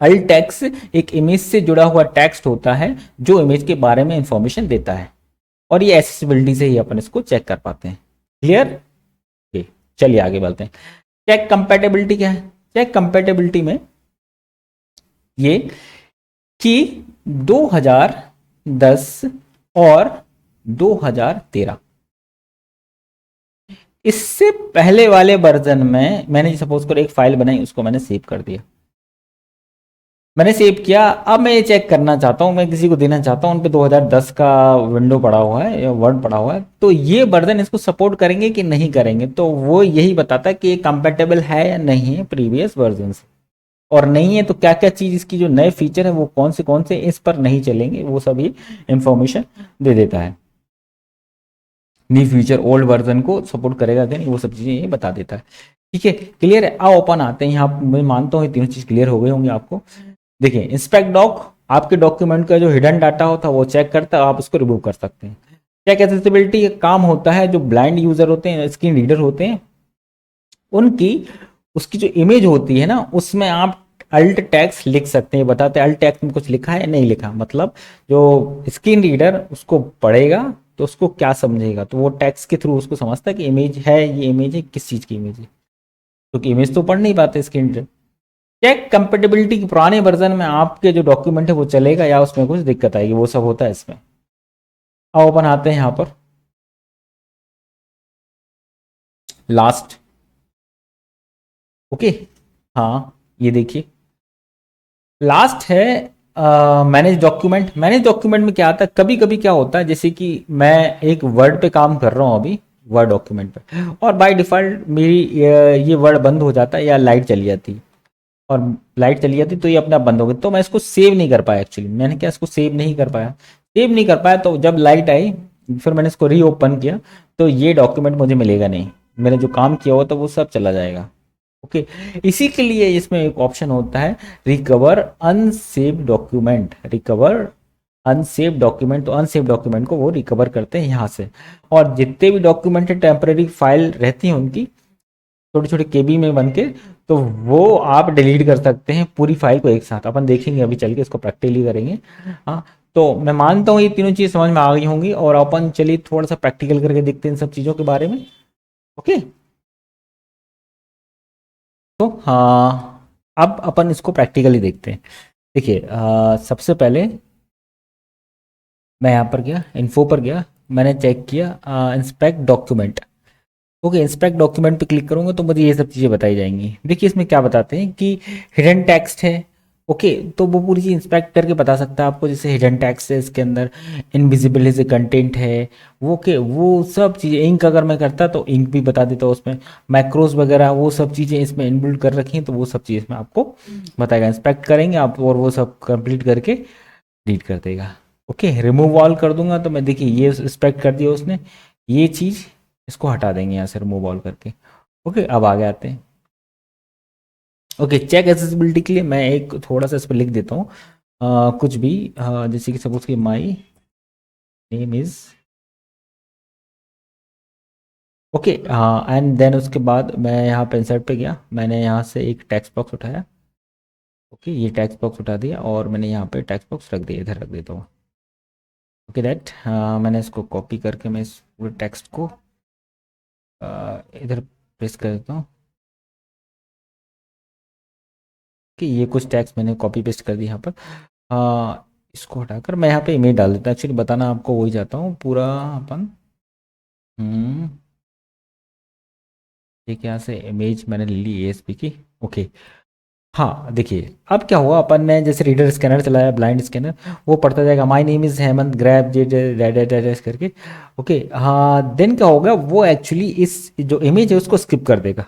अल्ट टेक्स्ट एक इमेज से जुड़ा हुआ टेक्स्ट होता है जो इमेज के बारे में इंफॉर्मेशन देता है, और ये एक्सेसिबिलिटी से ही अपन इसको चेक कर पाते हैं। क्लियर? चलिए आगे बढ़ते हैं। चेक कंपैटिबिलिटी क्या है? चेक कंपैटिबिलिटी में ये कि 2010 और 2013, इससे पहले वाले वर्जन में मैंने सपोज कर एक फाइल बनाई, उसको मैंने सेव कर दिया, मैंने सेव किया, अब मैं ये चेक करना चाहता हूं, मैं किसी को देना चाहता हूं, उन पे 2010 का विंडो पड़ा हुआ है या वर्ड पड़ा हुआ है, तो ये वर्जन इसको सपोर्ट करेंगे कि नहीं करेंगे, तो वो यही बताता है कि ये कंपेटेबल है या नहीं है प्रीवियस वर्जन से, और नहीं है तो क्या क्या चीज इसकी जो नए फीचर है वो कौन से इस पर नहीं चलेंगे, वो सभी इंफॉर्मेशन दे देता है। न्यू फीचर ओल्ड वर्जन को सपोर्ट करेगा कि नहीं, वो सब चीजें ये बता देता है। ठीक है, क्लियर है? आओ अपन आते हैं यहाँ, मैं मानता हूँ ये तीनों चीज क्लियर हो गई होंगी आपको। देखिए इंस्पेक्ट डॉक आपके डॉक्यूमेंट का जो हिडन डाटा होता है वो चेक करता है, आप उसको रिमूव कर सकते हैं। चेक एसेसिबिलिटी का काम होता है, जो ब्लाइंड यूजर होते हैं, स्क्रीन रीडर होते हैं, उनकी उसकी जो इमेज होती है ना, उसमें आप अल्ट टेक्स्ट लिख सकते हैं, बताते हैं अल्ट टेक्स्ट में कुछ लिखा है नहीं लिखा, मतलब जो स्क्रीन रीडर उसको पढ़ेगा तो उसको क्या समझेगा, तो वो टेक्स्ट के थ्रू उसको समझता है कि इमेज है, ये इमेज है, किस चीज की इमेज है, क्योंकि इमेज तो पढ़ नहीं पाते स्क्रीन रीडर। चेक कंपेटेबिलिटी के पुराने वर्जन में आपके जो डॉक्यूमेंट है वो चलेगा या उसमें कुछ दिक्कत आएगी, वो सब होता है इसमें। अब अपन आते हैं यहां पर लास्ट, ओके, हाँ ये देखिए लास्ट है मैनेज डॉक्यूमेंट। मैनेज डॉक्यूमेंट में क्या आता है, कभी कभी क्या होता है, जैसे कि मैं एक वर्ड पे काम कर रहा हूँ अभी, वर्ड डॉक्यूमेंट पे, और बाय डिफॉल्ट मेरी ये वर्ड बंद हो जाता है या लाइट चली जाती है, और लाइट चली जाती तो ये अपने आप बंद हो गई, तो मैं इसको सेव नहीं कर पाया, एक्चुअली मैंने क्या इसको सेव नहीं कर पाया, सेव नहीं कर पाया, तो जब लाइट आई फिर मैंने इसको रीओपन किया, तो ये डॉक्यूमेंट मुझे मिलेगा नहीं, मैंने जो काम किया हुआ था वो सब चला जाएगा। ओके, इसी के लिए इसमें एक ऑप्शन होता है recover unsaved document, recover unsaved document. तो अनसेव्ड डॉक्यूमेंट को वो रिकवर करते हैं यहाँ से, और जितने भी डॉक्यूमेंट है टेम्पररी फाइल रहती हैं उनकी छोटे छोटे केबी में बन के, तो वो आप डिलीट कर सकते हैं पूरी फाइल को एक साथ। अपन देखेंगे अभी चल के, इसको प्रैक्टिकली करेंगे। हाँ, तो मैं मानता हूँ ये तीनों चीज समझ में आ गई होंगी, और अपन चलिए थोड़ा सा प्रैक्टिकल करके देखते हैं इन सब चीजों के बारे में। ओके, तो हाँ, अब अपन इसको प्रैक्टिकली देखते हैं। देखिए, सबसे पहले मैं यहाँ पर गया, इन्फो पर गया, मैंने चेक किया inspect document. Okay, inspect document पे क्लिक करूंगा तो मुझे ये सब चीज़ें बताई जाएंगी। देखिए इसमें क्या बताते हैं कि हिडन टेक्स्ट है। ओके, तो वो पूरी चीज़ इंस्पेक्ट करके बता सकता है आपको, जैसे हिडन टेक्स्ट है इसके अंदर, इनविजिबल जैसे कंटेंट है, वो के वो सब चीज़ें। इंक अगर मैं करता तो इंक भी बता देता उसमें, मैक्रोस वगैरह वो सब चीज़ें इसमें इनबिल्ड कर रखी हैं, तो वो सब चीज़ इसमें आपको बताएगा। इंस्पेक्ट करेंगे आप और वो सब कंप्लीट करके डिलीट कर देगा। ओके, रिमूव ऑल कर दूंगा तो मैं, देखिए ये इंस्पेक्ट कर दिया उसने, ये चीज़ इसको हटा देंगे यहाँ से रिमूव ऑल करके। ओके, अब आगे आते हैं। ओके, चेक एक्सेसिबिलिटी के लिए मैं एक थोड़ा सा इस पर लिख देता हूँ कुछ भी, जैसे कि सपोज कि माई नेम इज, ओके, हाँ, एंड देन उसके बाद मैं यहाँ पे इंसर्ट पे गया, मैंने यहाँ से एक टेक्स्ट बॉक्स उठाया। ओके, ये टेक्स्ट बॉक्स उठा दिया और मैंने यहाँ पे टेक्स्ट बॉक्स रख दिया, इधर रख देता हूँ। ओके, दैट मैंने इसको कॉपी करके मैं इस पूरे टेक्स्ट को इधर पेस्ट कर देता हूँ कि ये कुछ टेक्स्ट मैंने कॉपी पेस्ट कर दिया यहाँ पर। इसको हटाकर मैं यहाँ पे इमेज डाल देता हूँ। एक्चुअली बताना आपको वही चाहता हूँ पूरा अपन। हम्म, ठीक है, यहाँ से इमेज मैंने ले ली एएसपी की। ओके, हाँ, देखिए अब क्या हुआ, अपन ने जैसे रीडर स्कैनर चलाया, ब्लाइंड स्कैनर, वो पढ़ता जाएगा my name is Hemant grab J dash करके। ओके, हाँ, देन क्या होगा, वो एक्चुअली इस जो इमेज है उसको स्किप कर देगा,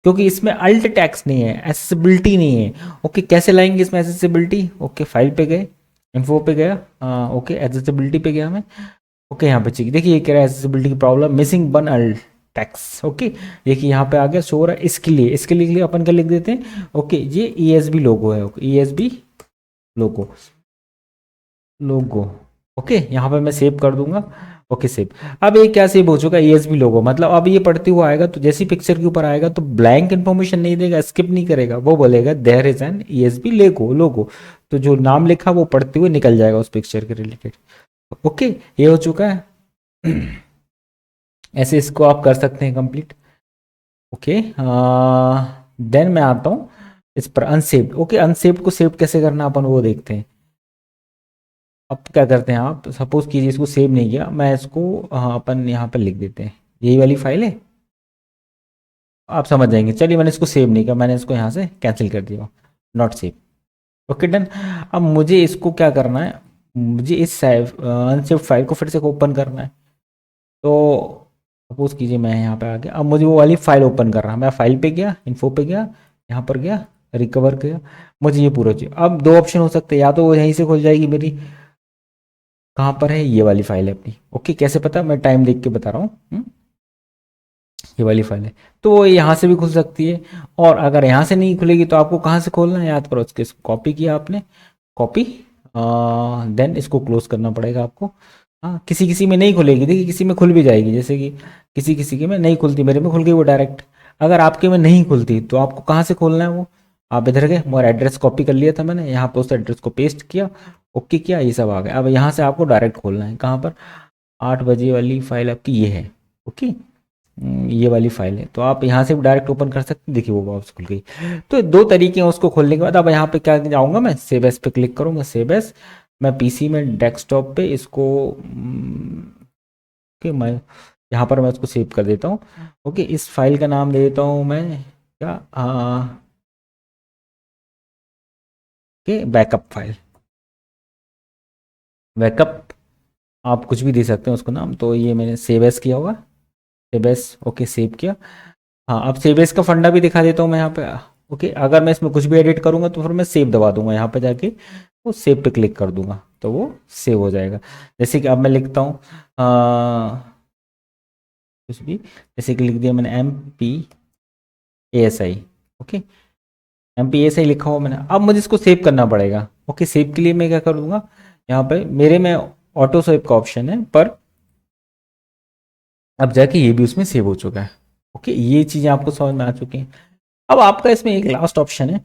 क्योंकि इसमें अल्ट टैक्स नहीं है, एसेसिबिलिटी नहीं है। ओके, कैसे लाएंगे इसमें एसेसिबिलिटी? ओके, फाइल पे गए, इन्फो पे गया, ओके, एसेसिबिलिटी पे गया मैं। ओके, यहाँ पे चेक, देखिए ये कह रहा है एसेसिबिलिटी की problem, missing one alt text. Okay, देखिए यहाँ पे आ गया, शो रहा है। इसके लिए अपन क्या लिख देते हैं? ओके, ये ईएसबी लोगो है, ईएसबी लोगो, लोगो। ओके, यहाँ पे मैं सेव कर दूंगा। Okay, save. अब ये क्या सेव हो चुका है? ईएसबी लोगो, मतलब अब ये पढ़ते हुए आएगा तो जैसी पिक्चर के ऊपर आएगा तो ब्लैंक इन्फॉर्मेशन नहीं देगा, स्किप नहीं करेगा, वो बोलेगा देयर इज एन ईएसबी लोगो, लोगो। तो जो नाम लिखा वो पढ़ते हुए निकल जाएगा उस पिक्चर के रिलेटेड। ओके, ये हो चुका है। ऐसे इसको आप कर सकते हैं कंप्लीट। ओके, देन मैं आता हूँ इस पर अनसेव्ड। ओके, अनसेव्ड को सेव कैसे करना अपन वो देखते हैं। अब क्या करते हैं, आप सपोज कीजिए इसको सेव नहीं किया, मैं इसको अपन यहाँ पर लिख देते हैं, यही वाली फाइल है, आप समझ जाएंगे। चलिए, मैंने इसको सेव नहीं किया, मैंने इसको यहाँ से कैंसिल कर दिया, नॉट सेव। Okay, done. अब मुझे इसको क्या करना है, मुझे इस अनसेव फाइल को फिर से ओपन करना है। तो सपोज कीजिए मैं यहाँ पे आ गया, अब मुझे वो वाली फाइल ओपन कर रहा है। मैं फाइल पे गया, इन्फो पे गया, यहाँ पर गया, रिकवर किया, मुझे ये पूरा चाहिए। अब दो ऑप्शन हो सकते हैं, या तो वो यहीं से खुल जाएगी मेरी, कहाँ पर है, ये वाली फाइल है अपनी। ओके, कैसे पता, मैं टाइम देख के बता रहा हूँ। ये वाली फाइल है, तो वो यहाँ से भी खुल सकती है। और अगर यहाँ से नहीं खुलेगी तो आपको कहाँ से खोलना है, याद करो, उसके कॉपी किया आपने, कॉपी, देन इसको क्लोज करना पड़ेगा आपको। हाँ, किसी किसी में नहीं खुलेगी, देखिए किसी में खुल भी जाएगी, जैसे कि किसी किसी के में नहीं खुलती, मेरे में खुल गई वो डायरेक्ट। अगर आपके में नहीं खुलती तो आपको कहाँ से खोलना है वो, आप इधर गए, मोर एड्रेस कॉपी कर लिया था मैंने, यहाँ पे उस एड्रेस को पेस्ट किया, ओके किया, ये सब आ गया। अब यहाँ से आपको डायरेक्ट खोलना है, कहाँ पर, 8 बजे वाली फाइल आपकी ये है। ओके, ये वाली फाइल है, तो आप यहाँ से भी डायरेक्ट ओपन कर सकते हैं। देखिए वो वापस खुल गई। तो दो तरीके हैं उसको खोलने के बाद। अब यहाँ पे क्या जाऊँगा, मैं सेव एस पे क्लिक करूँगा, सेव एस, मैं पीसी में डेस्कटॉप पे इसको ओके, मैं यहाँ पर मैं इसको सेव कर देता हूँ। ओके, इस फाइल का नाम दे देता हूँ मैं क्या, ओके, बैकअप फाइल, बैकअप, आप कुछ भी दे सकते हैं उसको नाम। तो ये मैंने सेव एस किया होगा, सेव एस, ओके, सेव किया। हाँ, अब सेव एस का फंडा भी दिखा देता हूँ मैं यहाँ पे। ओके, अगर मैं इसमें कुछ भी एडिट करूँगा तो फिर मैं सेव दबा दूंगा, यहाँ पे जाके वो सेव पे क्लिक कर दूंगा तो वो सेव हो जाएगा। जैसे कि अब मैं लिखता हूँ कुछ भी, जैसे कि लिख दिया मैंने MPASI, ओके, एमपी ऐसे ही लिखा हुआ मैंने। अब मुझे इसको सेव करना पड़ेगा। ओके, सेव के लिए मैं क्या कर दूंगा, यहाँ पे मेरे में ऑटो सेव का ऑप्शन है, पर अब जाके ये भी उसमें सेव हो चुका है। ओके, ये चीजें आपको समझ में आ चुकी हैं। अब आपका इसमें एक लास्ट ऑप्शन है,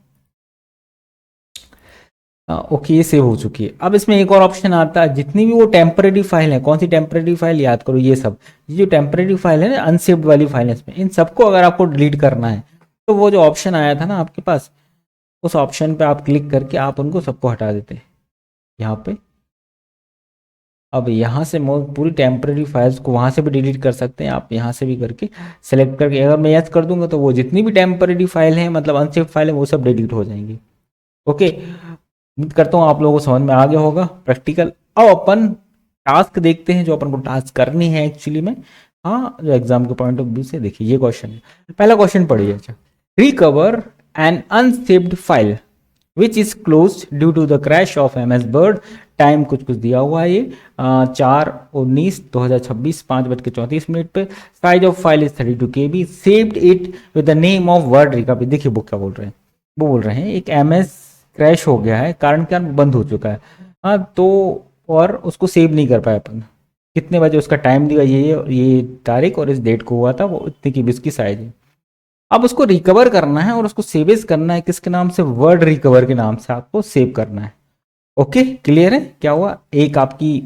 ओके ये सेव हो चुकी है। अब इसमें एक और ऑप्शन आता है, जितनी भी वो टेम्परेरी फाइल है, कौन सी टेम्परेरी फाइल याद करो, ये सब, ये जो टेम्परेरी फाइल है ना, अनसेव्ड वाली फाइल है, इसमें इन सबको अगर आपको डिलीट करना है, तो वो जो ऑप्शन आया था ना आपके पास, उस ऑप्शन पे आप क्लिक करके आप उनको सबको हटा देते हैं यहाँ पे। अब यहाँ से पूरी टेम्परेरी फाइल्स को वहाँ से भी डिलीट कर सकते हैं आप, यहाँ से भी करके सेलेक्ट करके अगर मैं यस कर दूंगा तो वो जितनी भी टेम्परेरी फाइल है, मतलब अनसेव्ड फाइल है, वो सब डिलीट हो जाएंगी। ओके, उम्मीद करता हूँ आप लोगों को समझ में आ गया होगा प्रैक्टिकल। अब अपन टास्क देखते हैं जो अपन को टास्क करनी है एक्चुअली में। हाँ, जो एग्जाम के पॉइंट ऑफ व्यू से देखिए ये क्वेश्चन है, पहला क्वेश्चन पढ़िए। अच्छा, recover an unsaved file which is close due to the crash of MS Word. Time कुछ कुछ दिया हुआ है, ये 4/19/2026 5:34 पे। Size of file is 32 KB। Saved it with the name of Word recovery. देखिए वो क्या बोल रहे हैं, वो बोल रहे हैं एक MS क्रैश हो गया है, कारण क्या बंद हो चुका है। हाँ तो, और उसको सेव नहीं कर पाए अपन। कितने बजे उसका टाइम दिया, ये तारीख और इस डेट को हुआ था, वो इतने की 20 की साइज है। अब उसको रिकवर करना है और उसको सेवेज करना है किसके नाम से, वर्ड रिकवर के नाम से आपको सेव करना है। ओके, क्लियर है क्या हुआ, एक आपकी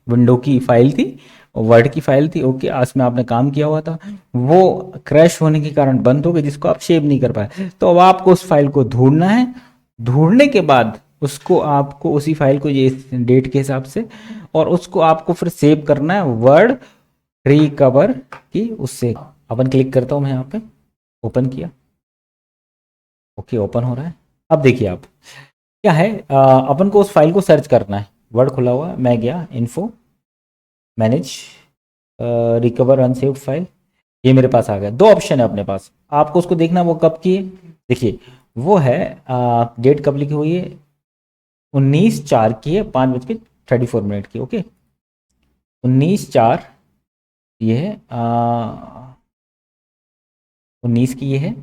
विंडो की फाइल थी, वर्ड की फाइल थी। ओके, उसमें आपने काम किया हुआ था, वो क्रैश होने के कारण बंद हो गई, जिसको आप सेव नहीं कर पाए। तो अब आपको उस फाइल को ढूंढना है, ढूंढने के बाद उसको आपको उसी फाइल को ये डेट के हिसाब से, और उसको आपको फिर सेव करना है वर्ड रिकवर की उससे। अपन क्लिक करता हूं मैं यहाँ पे, ओपन किया। ओके, ओपन हो रहा है। अब देखिए आप क्या है, अपन को उस फाइल को सर्च करना है। वर्ड खुला हुआ है, मैं गया info, manage, recover unsaved file, ये मेरे पास आ गया। दो ऑप्शन है अपने पास, आपको उसको देखना वो कब की है। देखिए वो है, डेट कब लिखी हुई है, 19/4 की है, 5:34 की। ओके, 19/4 ये है, 19 की ये है,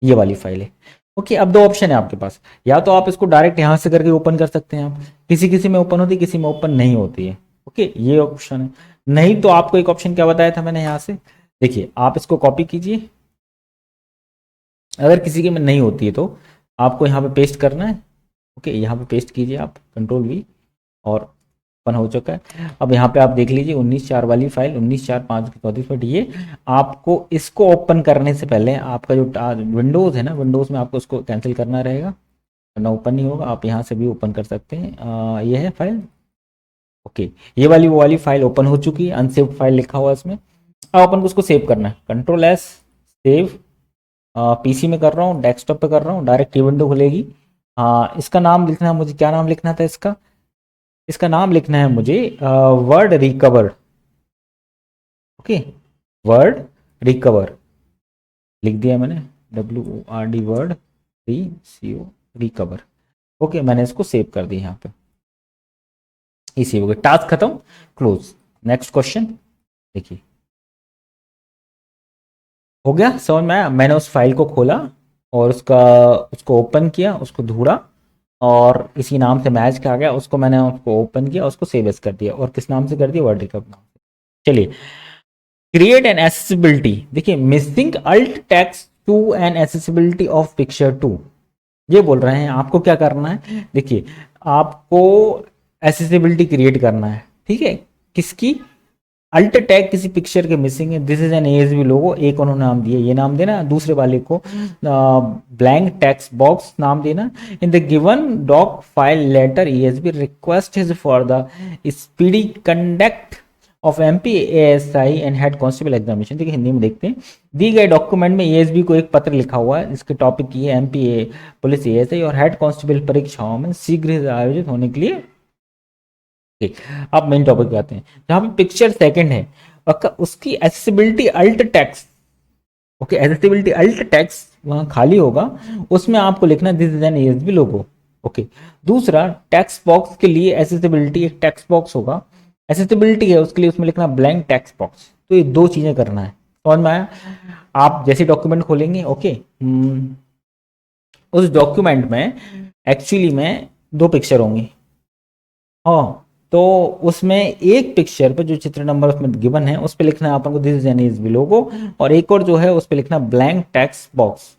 ये वाली फाइल है। ओके, अब दो ऑप्शन है आपके पास, या तो आप इसको डायरेक्ट यहां से करके ओपन कर सकते हैं आप, किसी किसी में ओपन होती है, किसी में ओपन नहीं होती है। ओके, ये ऑप्शन है। नहीं तो आपको एक ऑप्शन क्या बताया था मैंने, यहां से देखिए, आप इसको कॉपी कीजिए, अगर किसी के में नहीं होती है तो आपको यहाँ पे पेस्ट करना है। ओके, यहाँ पे पेस्ट कीजिए आप, Ctrl+V, और ओपन हो चुका है। अब यहाँ पे आप देख लीजिए 19/4 वाली फाइल, 19/4 ये आपको इसको ओपन करने से पहले आपका जो विंडोज़ है ना, विंडोज़ में आपको उसको कैंसिल करना रहेगा, वरना ओपन नहीं होगा। आप यहाँ से भी ओपन कर सकते हैं, ये है फाइल। ओके, ये वाली वो वाली फाइल ओपन हो चुकी है, अनसेव्ड फाइल लिखा हुआ है इसमें। अब अपन को उसको सेव करना है, Ctrl+S सेव। PC में कर रहा हूँ, डेस्कटॉप पे कर रहा हूँ, डायरेक्ट ये विंडो खुलेगी। हाँ, इसका नाम लिखना है मुझे, क्या नाम लिखना था इसका, इसका नाम लिखना है मुझे word recover. Okay, word recover लिख दिया मैंने, WORD वर्ड रिकवर। ओके, मैंने इसको सेव कर दिया यहाँ पे, इसी हो गया, टास्क खत्म, क्लोज। नेक्स्ट क्वेश्चन देखिए, हो गया समझ में आया। मैंने उस फाइल को खोला और उसको ओपन किया, उसको ढूंढा, और इसी नाम से मैच का आ गया, उसको मैंने उसको ओपन किया, उसको सेव एज कर दिया, और किस नाम से कर दिया, वर्ड रिकवर नाम से। चलिए, क्रिएट एन एसेसिबिलिटी। देखिए, missing alt text to an accessibility of picture two, ये बोल रहे हैं आपको क्या करना है। देखिए, आपको एसेसिबिलिटी क्रिएट करना है, ठीक है, किसकी, अल्ट टैग किसी पिक्चर के मिसिंग है, दिस इज एन ASB लोगो, एक उन्होंने नाम दिया, ये नाम देना, दूसरे वाले को ब्लैंक टेक्स्ट बॉक्स नाम देना। In the given doc file letter ESB request is for the speedy conduct of MP ASI and head constable examination. देखिए हिंदी में देखते हैं, दी गए डॉक्यूमेंट में ESB को एक पत्र लिखा हुआ है, इसके टॉपिक की है MP पुलिस ASI और हेड कांस्टेबल परीक्षाओं में शीघ्र आयोजित होने के लिए। अब मेन टॉपिक पे आते हैं, जहां पे पिक्चर सेकंड है, उसकी accessibility alt text. Okay, accessibility alt text वहां खाली होगा, उसमें आपको लिखना this is an ASB logo. Okay, दूसरा टेक्स्ट बॉक्स के लिए एक्सेसिबिलिटी, एक टेक्स्ट बॉक्स होगा, एक्सेसिबिलिटी है उसके लिए उसमें लिखना ब्लैंक टेक्स्ट बॉक्स। तो ये दो चीजें करना है, समझ में आया। आप जैसे डॉक्यूमेंट खोलेंगे, ओके, उस डॉक्यूमेंट में एक्चुअली में दो पिक्चर होंगी। हाँ, तो उसमें एक पिक्चर पे जो चित्र नंबर उसमें गिवन है उस पे लिखना है अपन को this is an S B logo, और एक और जो है उस पे लिखना ब्लैंक टेक्स्ट बॉक्स।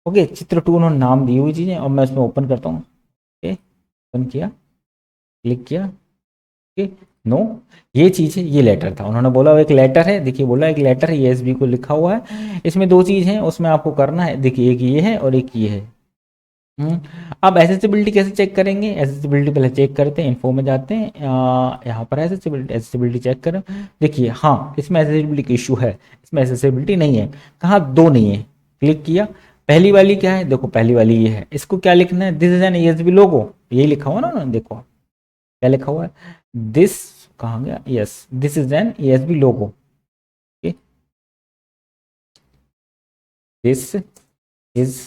ओके, चित्र टू उन्होंने नाम दी हुई चीजें, और मैं उसमें ओपन करता हूँ। ओके, ओपन किया, क्लिक किया, ओके, नो, ये चीज है, ये लेटर था, उन्होंने बोला वो एक लेटर है, देखिए बोला एक लेटर है, ये एस बी को लिखा हुआ है, इसमें दो चीज है, उसमें आपको करना है, देखिए एक ये है और एक ये है। अब एसेसिबिलिटी कैसे चेक करेंगे? एसेसिबिलिटी पहले चेक करते हैं, इन्फो में जाते हैं, यहाँ पर एसेसिबिलिटी, एसेसिबिलिटी चेक करें, देखिए हाँ इसमें एसेसिबिलिटी इशू है, इसमें एसेसिबिलिटी नहीं है। कहाँ? दो नहीं है। क्लिक किया, पहली वाली क्या है? देखो पहली वाली ये है, इसको क्या लिखना है? दिस इज एन ईएसबी लोगो, यही लिखा हुआ ना उन्होंने, देखो क्या लिखा हुआ है, दिस, कहाँ गया, yes, this is an ESB logo, this is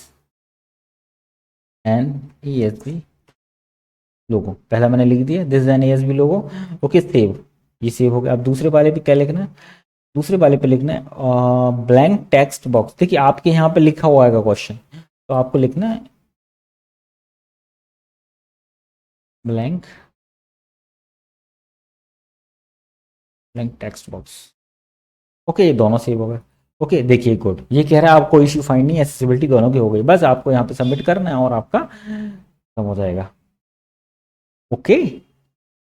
an ESB logo, पहला मैंने लिख दिया this is an ASB logo. Okay, save, ये सेव हो गया। अब दूसरे वाले पे क्या लिखना है? दूसरे वाले पे लिखना है ब्लैंक टेक्स्ट बॉक्स। देखिए आपके यहाँ पे लिखा हुआ है क्वेश्चन, तो आपको लिखना है blank, blank text box. Okay, ये दोनों सेव हो गए। ओके, देखिए गुड, ये कह रहा है आपको इश्यू फाइंड नहीं, एक्सेसिबिलिटी दोनों की हो गई, बस आपको यहाँ पे सबमिट करना है और आपका खत्म हो जाएगा। ओके,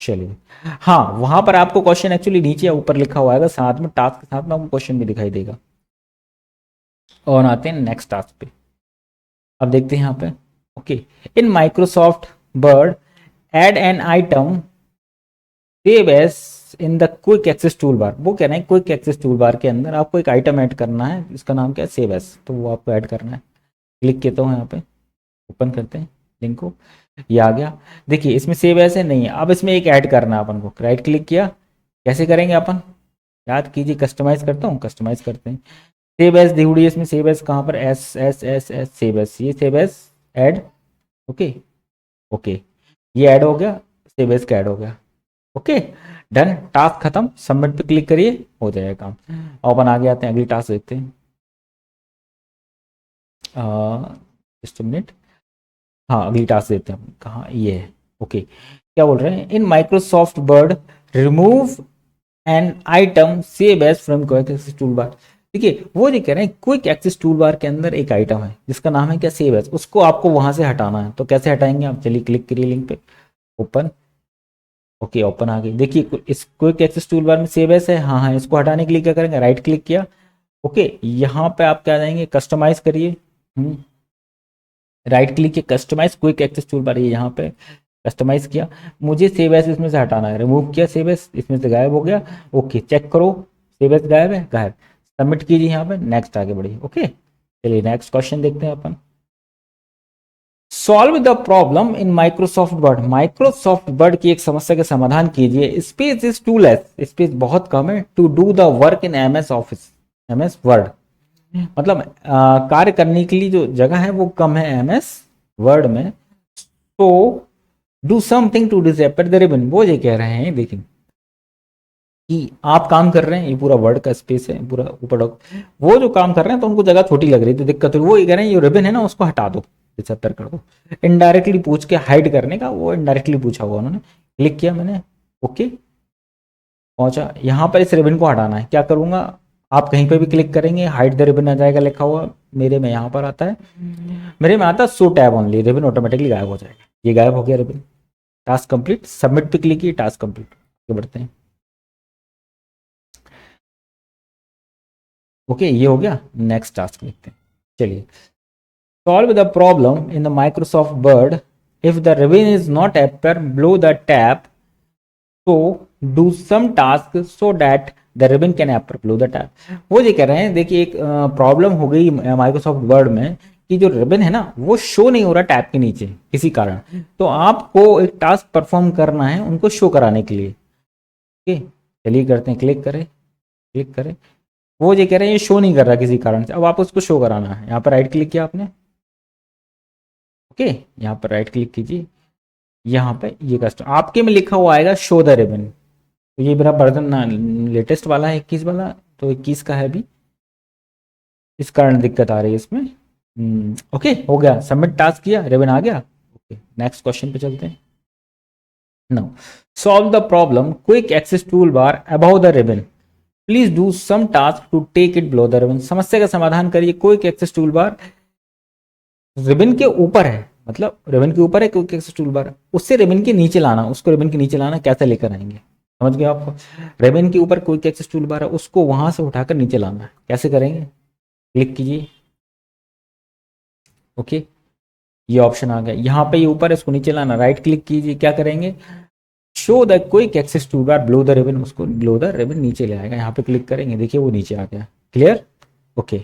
चलिए, हाँ वहां पर आपको क्वेश्चन एक्चुअली नीचे या ऊपर लिखा हुआ है, साथ में टास्क के साथ में आपको क्वेश्चन भी दिखाई देगा। और आते हैं नेक्स्ट टास्क पे। अब देखते हैं यहाँ पे, okay, in Microsoft Word add an item save as in the quick access tool bar. वो कह रहे हैं क्विक एक्सेस टूल बार के अंदर आपको एक आइटम ऐड करना है, इसका नाम क्या है? सेव एस, तो वो आपको ऐड करना है। क्लिक करता हूँ यहाँ पे, ओपन करते हैं लिंक को, ये आ गया। देखिए इसमें सेव एस है नहीं है, अब इसमें एक ऐड करना है अपन को। राइट क्लिक किया, कैसे करेंगे अपन? याद कीजिए, कस्टमाइज करता हूँ, कस्टमाइज करते हैं। सेव एस दी हुई है इसमें, सेव एस कहाँ पर? As as as as save as, ये save as add, okay, okay, ये ऐड हो गया, सेव एस का ऐड हो गया। ओके, डन, टास्क खत्म, सबमिट पे क्लिक करिए, हो जाएगा काम। ओपन आ गया, आते हैं अगली टास्क देखते हैं। जस्ट मिनट, हाँ अगली टास्क देते हैं, कहाँ ये है। ओके, क्या बोल रहे हैं? In Microsoft Word remove an item save as from quick access tool bar. देखिए वो जो कह रहे हैं क्विक एक्सेस टूल बार के अंदर एक आइटम है जिसका नाम है क्या? सेव एज, उसको आपको वहां से हटाना है। तो कैसे हटाएंगे आप? चलिए क्लिक करिए लिंक पे, ओपन, ओके, ओपन आ गई। देखिए इस क्विक एक्सेस टूल बार में सेव एज है, हाँ हाँ, इसको हटाने के लिए क्या करेंगे? राइट क्लिक किया, ओके, यहाँ पे आप क्या जाएंगे? कस्टमाइज करिए, राइट क्लिक किया, customize quick access tool bar, ये यहाँ पे कस्टमाइज किया। मुझे सेव एस इसमें से हटाना है, रिमूव किया, सेव एस इसमें से गायब हो गया। ओके, चेक करो, सेव एस गायब है, गायब। सबमिट कीजिए यहाँ पे, नेक्स्ट आगे बढ़िए। ओके, चलिए नेक्स्ट क्वेश्चन देखते हैं अपन। Solve the problem in Microsoft Word. Microsoft Word की एक समस्या का समाधान कीजिए। Space is too less, space बहुत कम है, to do the work in M S Office, M S Word, मतलब कार्य करने के लिए जो जगह है वो कम है एम एस वर्ड में। तो do something to disappear the ribbon. वो ये कह रहे हैं, देखिए कि आप काम कर रहे हैं, ये पूरा वर्ड का स्पेस है पूरा ऊपर, वो जो काम कर रहे हैं तो उनको जगह छोटी लग रही है, तो दिक्कत हो रही है। वो ये कह रहे हैं ये रिबन है ना, उसको हटा दो, 75 कर दो। इनडायरेक्टली पूछ के हाइड करने का, वो इनडायरेक्टली पूछा हुआ उन्होंने। क्लिक किया मैंने, ओके, पहुंचा। यहाँ पर इस रिबन को हटाना है, क्या करूंगा? आप कहीं पे भी क्लिक करेंगे, हाइड द रिबन आ जाएगा लिखा हुआ, मेरे में यहाँ पर आता है, मेरे में आता है show tab only, ribbon automatically गायब हो जाएगा। ये गायब हो गया रिबन। टास्क कंप्लीट, सबमिट पे क्लिक किए, टास्क कंप्लीट। आगे बढ़ते हैं। ओके, ये हो गया, नेक्स्ट टास्क देखते हैं। चलिए, solve the problem in the Microsoft Word if the ribbon is not appear below the tab, तो do some task so that the ribbon can appear below the tab. वो ये कह रहे हैं, देखिए एक प्रॉब्लम हो गई माइक्रोसॉफ्ट वर्ड में कि जो रिबन है ना वो शो नहीं हो रहा टैब के नीचे किसी कारण, तो आपको एक टास्क परफॉर्म करना है उनको शो कराने के लिए। ओके, चलिए करते हैं, क्लिक करें, क्लिक करें। वो ये कह रहे हैं ये शो नहीं कर रहा किसी कारण से, अब आप उसको शो कराना है। यहाँ पर राइट क्लिक किया आपने, ओके, यहाँ पर राइट क्लिक कीजिए, यहाँ पे ये कस्टम आपके में लिखा हुआ आएगा शो द रिबन। तो ये मेरा वर्जन लेटेस्ट वाला है 21 वाला, तो 21 का है अभी। इस कारण दिक्कत आ रही है इसमें। ओके, हो गया, सबमिट टास्क किया, रिबन आ गया। ओके, नेक्स्ट क्वेश्चन पे चलते हैं। No, solve the problem quick access tool bar above the ribbon, please do some task to take it below the ribbon. समस्या का समाधान करिए, quick access tool bar ribbon के ऊपर है, मतलब रिबन के ऊपर है क्विक एक्सेस टूल बार, उससे रिबन के नीचे लाना, उसको रिबन के नीचे लाना कैसे लेकर आएंगे, समझ गए आपको? रिबन के ऊपर क्विक एक्सेस टूल बार है, उसको वहां से उठाकर नीचे लाना है, कैसे करेंगे? क्लिक कीजिए। ओके, ये ऑप्शन आ गया, यहाँ पे ये ऊपर है, इसको नीचे लाना, राइट क्लिक कीजिए, क्या करेंगे? Show the quick access tool bar below the ribbon, उसको बिलो द रिबन नीचे ले आएगा, यहाँ पे क्लिक करेंगे, देखिए वो नीचे आ गया। Clear? Okay,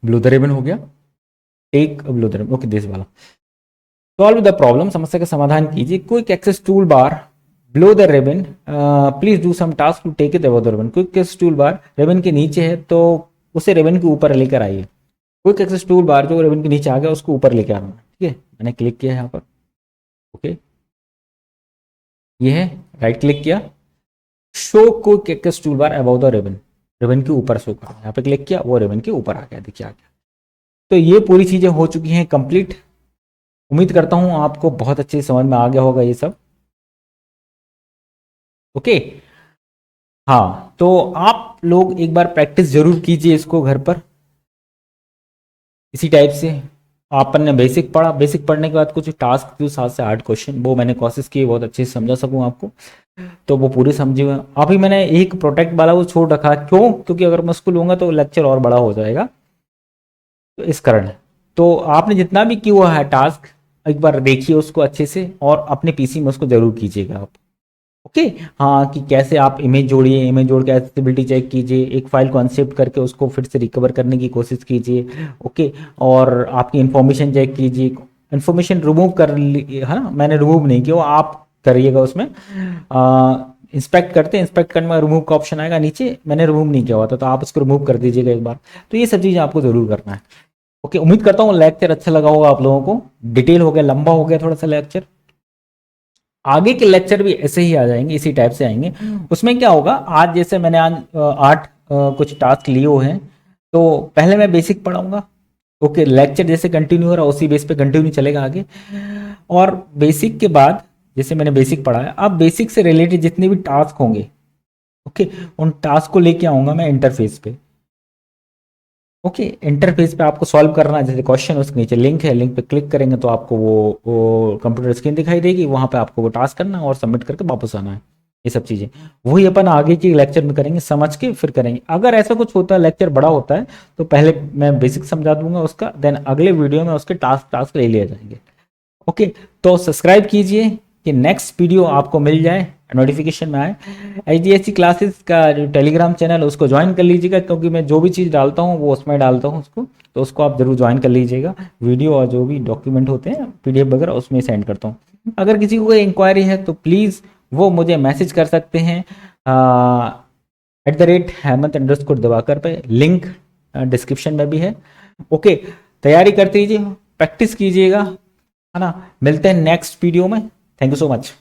below the ribbon हो गया, take below the ribbon, okay this वाला। सॉल्व द प्रॉब्लम, समस्या का समाधान कीजिए, quick access tool bar below the ribbon, please do some task to take it above the ribbon. Quick access tool bar ribbon के नीचे है तो उसे रिबन के ऊपर लेकर आइए। क्विक एक्सेस टूल बार जो रिबन के नीचे आ गया उसको ऊपर लेकर आना, ठीक है, मैंने क्लिक किया यहाँ पर। ओके, ये है, राइट क्लिक किया, show quick access tool bar above the ribbon, ribbon के ऊपर शो करो, यहाँ पे क्लिक किया, वो रिबन के ऊपर आ गया, देखिए आ गया। तो ये पूरी चीजें हो चुकी हैं कंप्लीट। उम्मीद करता हूं आपको बहुत अच्छे से समझ में आ गया होगा ये सब। ओके, हाँ, तो आप लोग एक बार प्रैक्टिस जरूर कीजिए इसको घर पर, इसी टाइप से। आपन ने बेसिक पढ़ा, बेसिक पढ़ने के बाद कुछ टास्क जो 7 से 8 क्वेश्चन, वो मैंने कोशिश की बहुत अच्छे से समझा सकूं आपको, तो वो पूरे समझे हुए। अभी मैंने एक प्रोटेक्ट वाला वो छोड़ रखा, क्यों? क्योंकि अगर मैं उसको लूंगा तो लेक्चर और बड़ा हो जाएगा, तो इस कारण। तो आपने जितना भी किया हुआ है टास्क, एक बार देखिए उसको अच्छे से, और अपने पीसी में उसको जरूर कीजिएगा आप। ओके, हाँ, कि कैसे आप इमेज जोड़िए, इमेज जोड़ के एक्सेसिबिलिटी चेक कीजिए, एक फाइल को अनशिफ्ट करके उसको फिर से रिकवर करने की कोशिश कीजिए। ओके, और आपकी इंफॉर्मेशन चेक कीजिए, इंफॉर्मेशन रिमूव कर ली है ना, मैंने रिमूव नहीं किया, वो आप करिएगा उसमें। इंस्पेक्ट करते हैं, इंस्पेक्ट करने में रिमूव का ऑप्शन आएगा नीचे, मैंने रिमूव नहीं किया हुआ था, तो आप उसको रिमूव कर दीजिएगा एक बार। तो ये सब चीज़ें आपको जरूर करना है। ओके, उम्मीद करता हूँ लेक्चर अच्छा लगा होगा आप लोगों को, डिटेल हो गया, लंबा हो गया थोड़ा सा लेक्चर। आगे के लेक्चर भी ऐसे ही आ जाएंगे, इसी टाइप से आएंगे। उसमें क्या होगा, आज जैसे मैंने आज 8 कुछ टास्क लिए हुए हैं, तो पहले मैं बेसिक पढ़ाऊंगा। ओके, लेक्चर जैसे कंटिन्यू हो रहा उसी बेस पे कंटिन्यू चलेगा आगे। और बेसिक के बाद जैसे मैंने बेसिक पढ़ाया, अब बेसिक से रिलेटेड जितने भी टास्क होंगे, ओके, उन टास्क को लेके आऊंगा मैं इंटरफेस पे। ओके, इंटरफेस पे आपको सॉल्व करना है, जैसे क्वेश्चन उसके नीचे लिंक है, लिंक पे क्लिक करेंगे तो आपको वो कंप्यूटर स्क्रीन दिखाई देगी, वहां पे आपको वो टास्क करना है और सबमिट करके वापस आना है। ये सब चीजें वही अपन आगे के लेक्चर में करेंगे, समझ के फिर करेंगे। अगर ऐसा कुछ होता है, लेक्चर बड़ा होता है, तो पहले मैं बेसिक समझा दूंगा उसका, देन अगले वीडियो में उसके टास्क टास्क ले लिए जाएंगे। ओके, तो सब्सक्राइब कीजिए कि नेक्स्ट वीडियो आपको मिल जाए, नोटिफिकेशन में आए। HDFC क्लासेस का जो टेलीग्राम चैनल है उसको ज्वाइन कर लीजिएगा, क्योंकि मैं जो भी चीज़ डालता हूँ वो उसमें डालता हूँ उसको, तो उसको आप जरूर ज्वाइन कर लीजिएगा। वीडियो और जो भी डॉक्यूमेंट होते हैं PDF वगैरह उसमें सेंड करता हूँ। अगर किसी को कोई इंक्वायरी है तो प्लीज़ वो मुझे मैसेज कर सकते हैं @हेमंत_दिवाकर दिवाकर पे, लिंक डिस्क्रिप्शन में भी है। ओके, तैयारी करते रहिए, प्रैक्टिस कीजिएगा, है ना। मिलते हैं नेक्स्ट वीडियो में। Thank you so much.